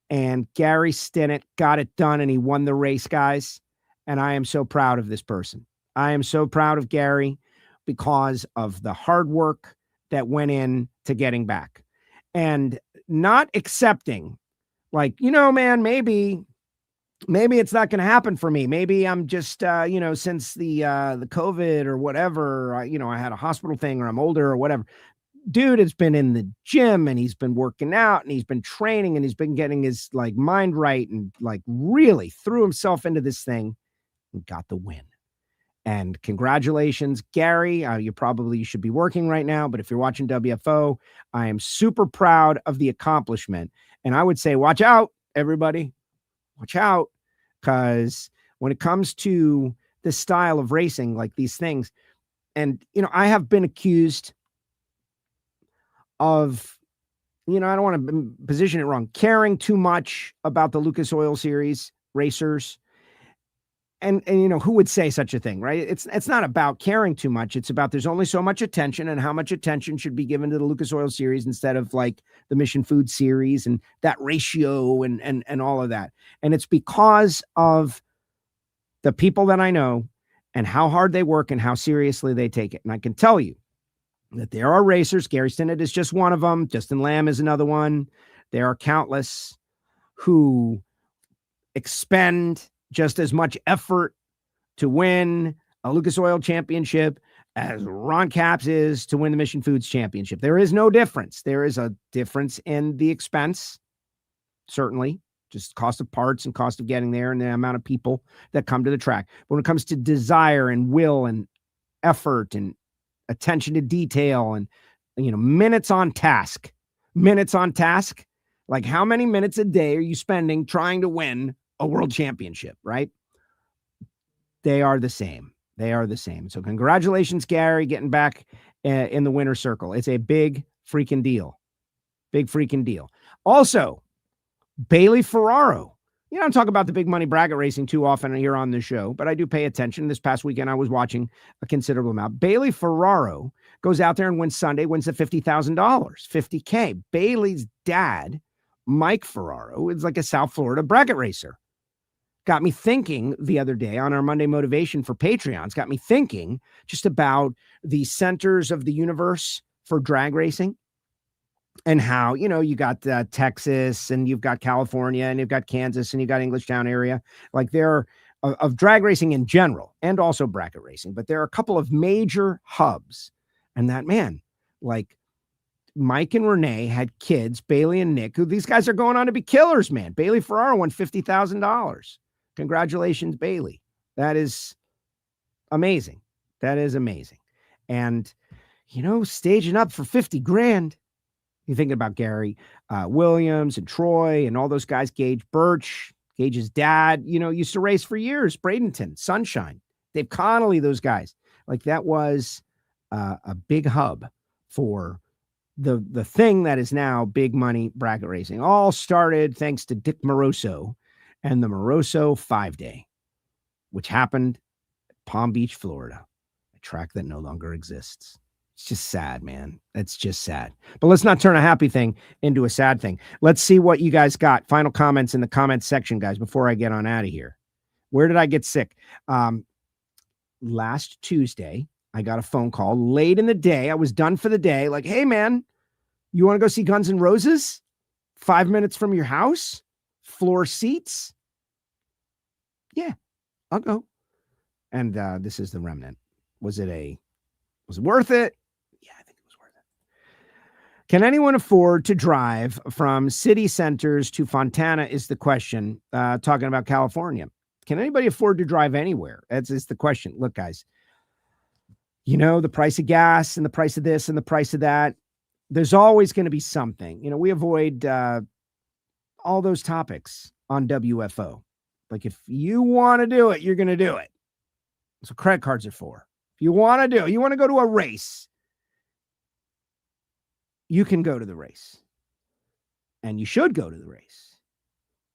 and Gary Stinett got it done, and he won the race, guys. And I am so proud of this person. I am so proud of Gary because of the hard work that went in to getting back and not accepting man, maybe it's not going to happen for me. Maybe I'm just, since the COVID or whatever, I had a hospital thing, or I'm older or whatever. Dude has been in the gym, and he's been working out, and he's been training, and he's been getting his mind right, and really threw himself into this thing. And got the win. And congratulations, Gary. You should be working right now, but if you're watching WFO, I am super proud of the accomplishment. And I would say, watch out, everybody. Watch out, because when it comes to this style of racing, like these things, and, I have been accused of, I don't want to position it wrong, caring too much about the Lucas Oil Series racers. And who would say such a thing, right? It's not about caring too much. It's about there's only so much attention, and how much attention should be given to the Lucas Oil Series instead of the Mission Food Series, and that ratio and all of that. And it's because of the people that I know and how hard they work and how seriously they take it. And I can tell you that there are racers. Gary Stinett is just one of them. Justin Lamb is another one. There are countless who expend just as much effort to win a Lucas Oil Championship as Ron Capps is to win the Mission Foods Championship. There is no difference. There is a difference in the expense, certainly, just cost of parts and cost of getting there and the amount of people that come to the track. But when it comes to desire and will and effort and attention to detail and, minutes on task, how many minutes a day are you spending trying to win a world championship, right? They are the same. So congratulations, Gary, getting back in the winner's circle. It's a big freaking deal. Also, Bailey Ferraro. I don't talk about the big money bracket racing too often here on the show, but I do pay attention. This past weekend, I was watching a considerable amount. Bailey Ferraro goes out there and wins Sunday, wins the $50,000, $50K. Bailey's dad, Mike Ferraro, is a South Florida bracket racer. Got me thinking the other day on our Monday Motivation for Patreons, got me thinking just about the centers of the universe for drag racing. and how, you got Texas, and you've got California, and you've got Kansas, and you got Englishtown area. Like there of drag racing in general, and also bracket racing, but there are a couple of major hubs. And that, man, like Mike and Renee had kids, Bailey and Nick, who these guys are going on to be killers, man. Bailey Ferraro won $50,000. Congratulations, Bailey. That is amazing. That is amazing. And, staging up for 50 grand. You're thinking about Gary Williams and Troy and all those guys, Gage Birch, Gage's dad, used to race for years, Bradenton, Sunshine, Dave Connolly, those guys. Like that was a big hub for the thing that is now big money bracket racing. All started thanks to Dick Moroso and the Moroso 5-Day, which happened at Palm Beach, Florida, a track that no longer exists. It's just sad, man. It's just sad. But let's not turn a happy thing into a sad thing. Let's see what you guys got. Final comments in the comments section, guys, before I get on out of here. Where did I get sick? Last Tuesday, I got a phone call late in the day. I was done for the day. Like, hey, man, you want to go see Guns N' Roses? 5 minutes from your house? Floor seats? Yeah, I'll go. And this is the remnant. Was it worth it? Yeah, I think it was worth it. Can anyone afford to drive from city centers to Fontana is the question, talking about California. Can anybody afford to drive anywhere? That's the question. Look, guys, the price of gas and the price of this and the price of that, there's always going to be something. We avoid all those topics on WFO. Like if you want to do it, you're going to do it. That's what credit cards are for. If you want to go to a race, you can go to the race. And you should go to the race.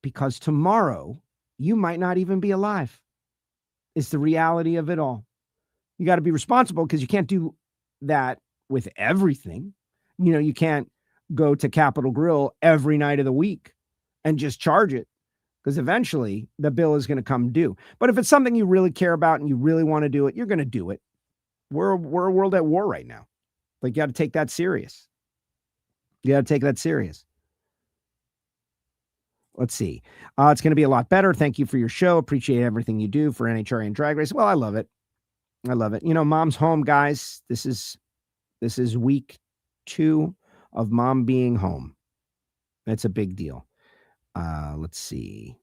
Because tomorrow, you might not even be alive. It's the reality of it all. You got to be responsible because you can't do that with everything. You can't go to Capitol Grill every night of the week and just charge it, because eventually the bill is going to come due. But if it's something you really care about and you really want to do it, you're going to do it. We're a world at war right now. Like, you got to take that serious. Let's see. It's going to be a lot better. Thank you for your show. Appreciate everything you do for NHRA and Drag Race. Well, I love it. Mom's home, guys. This is week 2 of mom being home. That's a big deal. Let's see.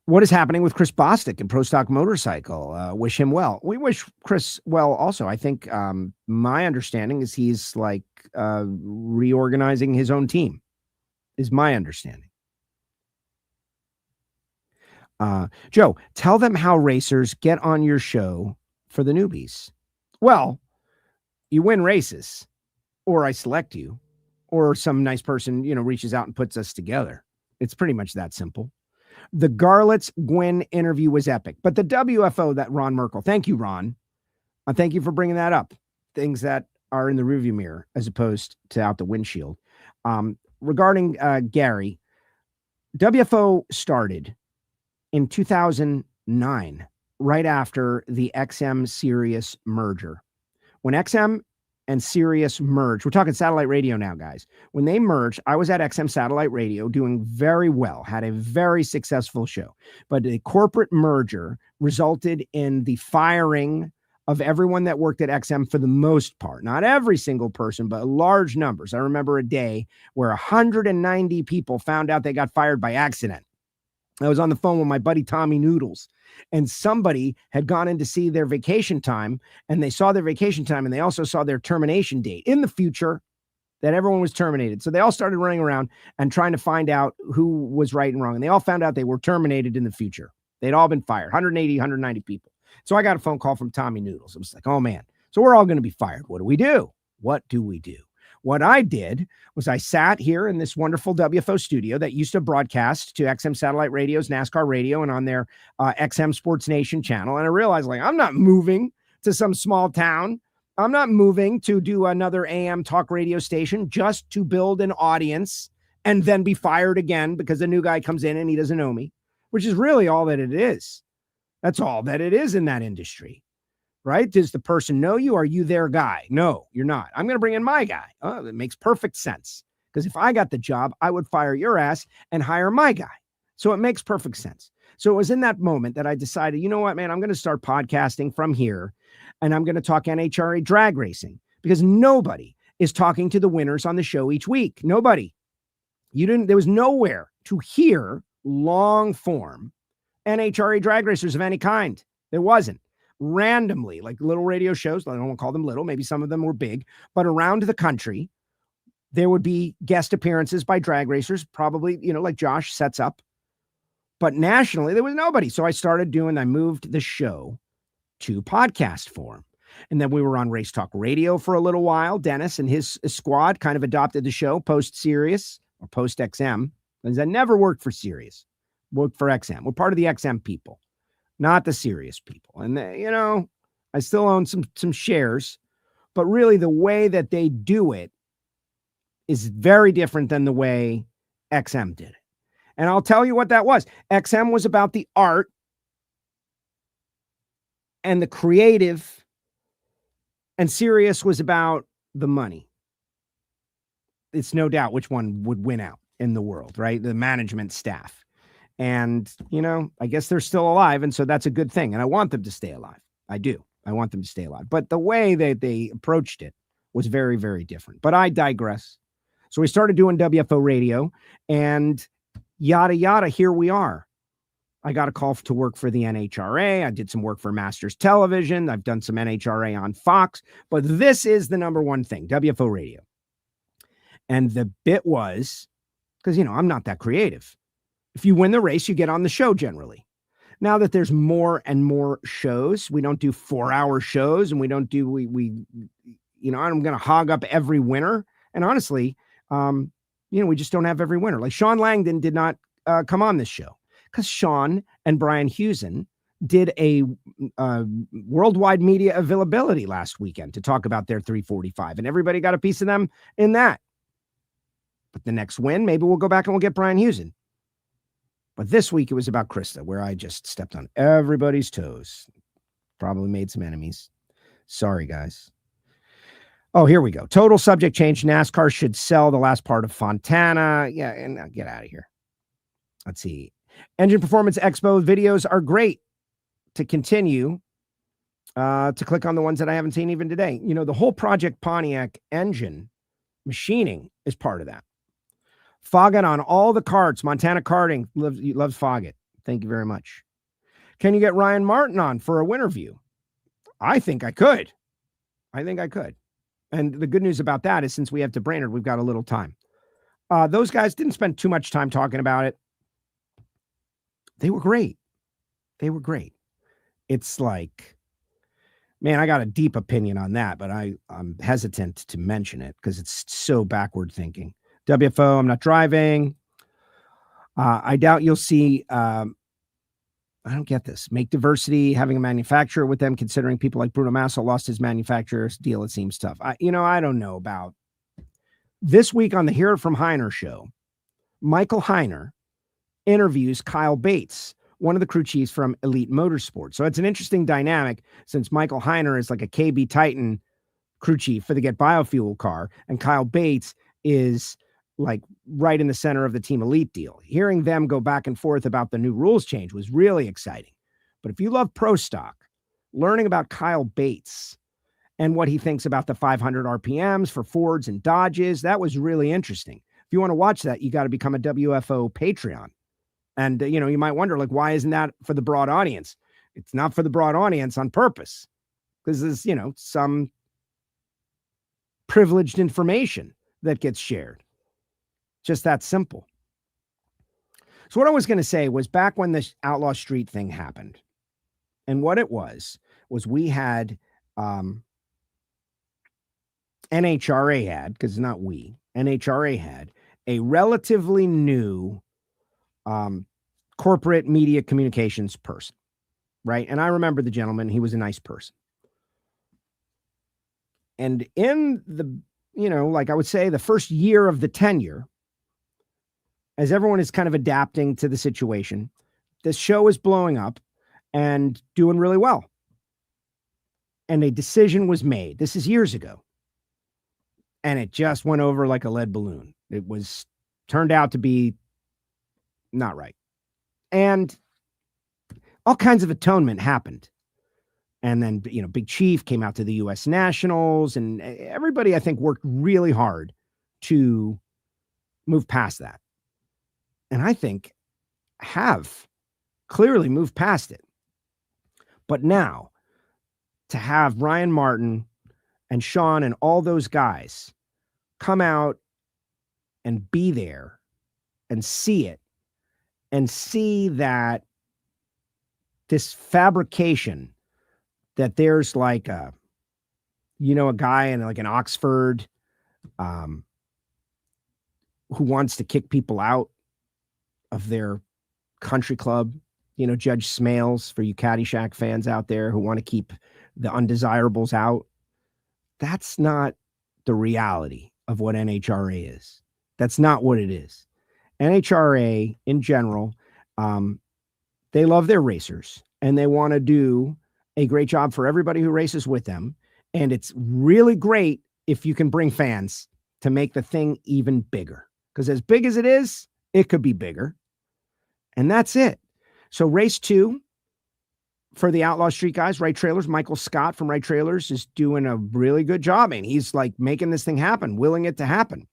What is happening with Chris Bostic and Pro Stock Motorcycle? Wish him well. We wish Chris well also. I think my understanding is he's reorganizing his own team, is my understanding. Joe, tell them how racers get on your show for the newbies. Well, you win races, or I select you, or some nice person, reaches out and puts us together. It's pretty much that simple. The Garlitz Gwynn interview was epic, but the WFO, that Ron Merkel, thank you, Ron. Thank you for bringing that up. Things that are in the rearview mirror as opposed to out the windshield. Regarding Gary, WFO started in 2009, right after the XM Sirius merger. When XM and Sirius merged, we're talking satellite radio now, guys. When they merged, I was at XM Satellite Radio doing very well, had a very successful show. But a corporate merger resulted in the firing of everyone that worked at XM for the most part. Not every single person, but large numbers. I remember a day where 190 people found out they got fired by accident. I was on the phone with my buddy Tommy Noodles, and somebody had gone in to see their vacation time, and they saw their vacation time, and they also saw their termination date in the future, that everyone was terminated. So they all started running around and trying to find out who was right and wrong. And they all found out they were terminated in the future. They'd all been fired, 180, 190 people. So I got a phone call from Tommy Noodles. I was like, oh man, so we're all going to be fired. What do we do? What I did was I sat here in this wonderful WFO studio that used to broadcast to XM Satellite Radio's NASCAR Radio and on their XM Sports Nation channel. And I realized, I'm not moving to some small town. I'm not moving to do another AM talk radio station just to build an audience and then be fired again because a new guy comes in and he doesn't know me, which is really all that it is. That's all that it is in that industry, right? Does the person know you? Are you their guy? No, you're not. I'm going to bring in my guy. Oh, that makes perfect sense. Because if I got the job, I would fire your ass and hire my guy. So it makes perfect sense. So it was in that moment that I decided, you know what, man, I'm going to start podcasting from here, and I'm going to talk NHRA drag racing, because nobody is talking to the winners on the show each week. Nobody. There was nowhere to hear long form NHRA drag racers of any kind. There wasn't. Randomly, like little radio shows, I don't want to call them little, maybe some of them were big, but around the country, there would be guest appearances by drag racers, probably, like Josh sets up. But nationally, there was nobody. So I moved the show to podcast form. And then we were on Race Talk Radio for a little while. Dennis and his squad kind of adopted the show post-Sirius or post-XM. Because that never worked for Sirius. Worked for XM. We're part of the XM people, not the Sirius people. And, I still own some shares. But really, the way that they do it is very different than the way XM did it. And I'll tell you what that was. XM was about the art and the creative, and Sirius was about the money. It's no doubt which one would win out in the world, right? The management staff. And, I guess they're still alive, and so that's a good thing. And I want them to stay alive. I do. I want them to stay alive. But the way that they approached it was very, very different. But I digress. So we started doing WFO Radio, and yada, yada, here we are. I got a call to work for the NHRA. I did some work for Masters Television. I've done some NHRA on Fox. But this is the number one thing, WFO Radio. And the bit was, because, I'm not that creative. If you win the race, you get on the show generally. Now that there's more and more shows, we don't do 4-hour shows, and we don't do, I'm going to hog up every winner. And honestly, we just don't have every winner. Like Sean Langdon did not come on this show because Sean and Brian Hewson did a worldwide media availability last weekend to talk about their 345, and everybody got a piece of them in that. But the next win, maybe we'll go back and we'll get Brian Hewson. But this week it was about Krista, where I just stepped on everybody's toes. Probably made some enemies. Sorry, guys. Oh, here we go. Total subject change. NASCAR should sell the last part of Fontana. Yeah, and get out of here. Let's see. Engine Performance Expo videos are great to continue. To click on the ones that I haven't seen even today. The whole Project Pontiac engine machining is part of that. Foggett on all the karts. Montana Karting loves Foggett. Thank you very much. Can you get Ryan Martin on for a winter view? I think I could. And the good news about that is, since we have to Brainerd, we've got a little time. Those guys didn't spend too much time talking about it. They were great. It's like, man, I got a deep opinion on that, but I'm hesitant to mention it because it's so backward thinking. WFO, I'm not driving. I doubt you'll see, I don't get this. Make diversity, having a manufacturer with them, considering people like Bruno Massa lost his manufacturer's deal. It seems tough. I don't know about this week on the Hear It From Heiner show. Michael Heiner interviews Kyle Bates, one of the crew chiefs from Elite Motorsports. So it's an interesting dynamic, since Michael Heiner is like a KB Titan crew chief for the Get Biofuel car, and Kyle Bates is like right in the center of the Team Elite deal. Hearing them go back and forth about the new rules change was really exciting. But if you love pro stock, learning about Kyle Bates and what he thinks about the 500 RPMs for Fords and Dodges, that was really interesting. If you want to watch that, you got to become a WFO Patreon. And, you might wonder, like, why isn't that for the broad audience? It's not for the broad audience on purpose, because there's, some privileged information that gets shared. Just that simple. So what I was going to say was, back when this Outlaw Street thing happened, and what it was we had NHRA had, because not we, NHRA had a relatively new corporate media communications person, right? And I remember the gentleman. He was a nice person. And in the, like I would say, the first year of the tenure, as everyone is kind of adapting to the situation, this show is blowing up and doing really well. and a decision was made. This is years ago. And it just went over like a lead balloon. It was turned out to be not right. And all kinds of atonement happened. And then, Big Chief came out to the U.S. Nationals, and everybody, I think, worked really hard to move past that. And I think have clearly moved past it. But now, to have Ryan Martin and Sean and all those guys come out and be there and see it and see that this fabrication, that there's like a guy in like an Oxford who wants to kick people out of their country club, Judge Smales, for you Caddyshack fans out there who want to keep the undesirables out. That's not the reality of what NHRA is. That's not what it is. NHRA in general, they love their racers and they want to do a great job for everybody who races with them. And it's really great if you can bring fans to make the thing even bigger. Because as big as it is, it could be bigger. And that's it. So race 2 for the Outlaw Street guys, Right Trailers, Michael Scott from Right Trailers is doing a really good job. And he's like making this thing happen, willing it to happen.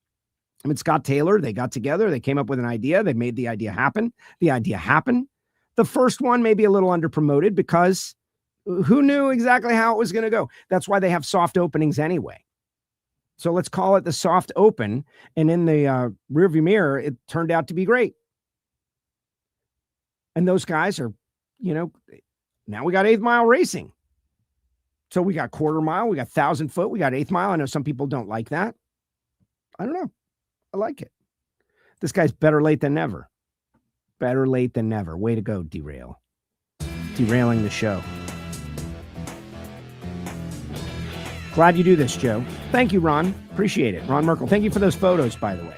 I mean, Scott Taylor, they got together. They came up with an idea. They made the idea happen. The idea happened. The first one may be a little underpromoted because who knew exactly how it was going to go? That's why they have soft openings anyway. So let's call it the soft open. And in the rearview mirror, it turned out to be great. And those guys are, now we got 8th mile racing. So we got quarter mile, we got 1,000 foot, we got 8th mile. I know some people don't like that. I don't know. I like it. This guy's better late than never. Better late than never. Way to go, Derail. Derailing the show. Glad you do this, Joe. Thank you, Ron. Appreciate it. Ron Merkel. Thank you for those photos, by the way.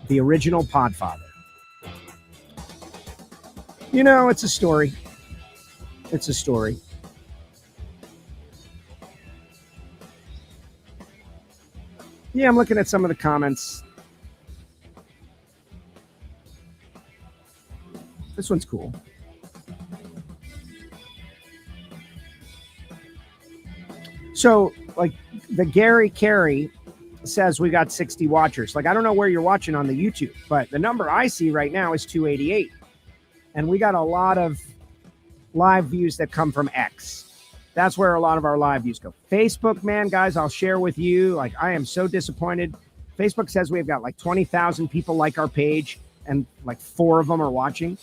The original Podfather. It's a story. It's a story. Yeah, I'm looking at some of the comments. This one's cool. So, like, the Gary Carey says we got 60 watchers. Like, I don't know where you're watching on the YouTube, but the number I see right now is 288. And we got a lot of live views that come from X. That's where a lot of our live views go. Facebook, man, guys, I'll share with you. Like, I am so disappointed. Facebook says we've got like 20,000 people like our page and like 4 of them are watching.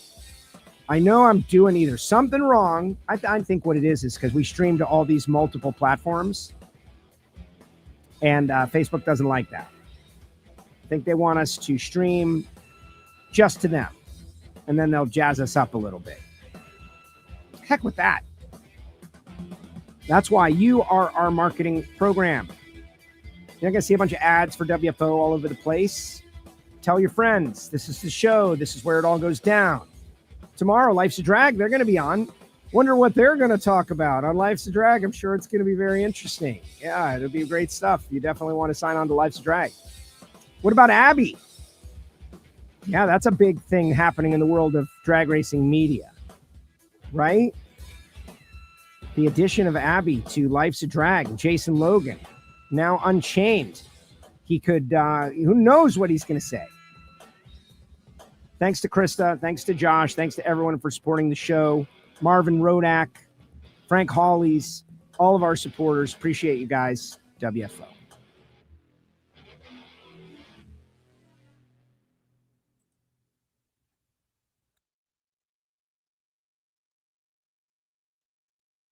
I know I'm doing either something wrong. I think what it is because we stream to all these multiple platforms. And Facebook doesn't like that. I think they want us to stream just to them. And then they'll jazz us up a little bit. Heck with that. That's why you are our marketing program. You're not going to see a bunch of ads for WFO all over the place. Tell your friends. This is the show. This is where it all goes down. Tomorrow, Life's a Drag, they're going to be on. Wonder what they're going to talk about on Life's a Drag. I'm sure it's going to be very interesting. Yeah, it'll be great stuff. You definitely want to sign on to Life's a Drag. What about Abby? Yeah, that's a big thing happening in the world of drag racing media, right? The addition of Abby to Life's a Drag, Jason Logan, now Unchained. He could, who knows what he's going to say. Thanks to Krista. Thanks to Josh. Thanks to everyone for supporting the show. Marvin Rodak, Frank Hawley's, all of our supporters. Appreciate you guys. WFO.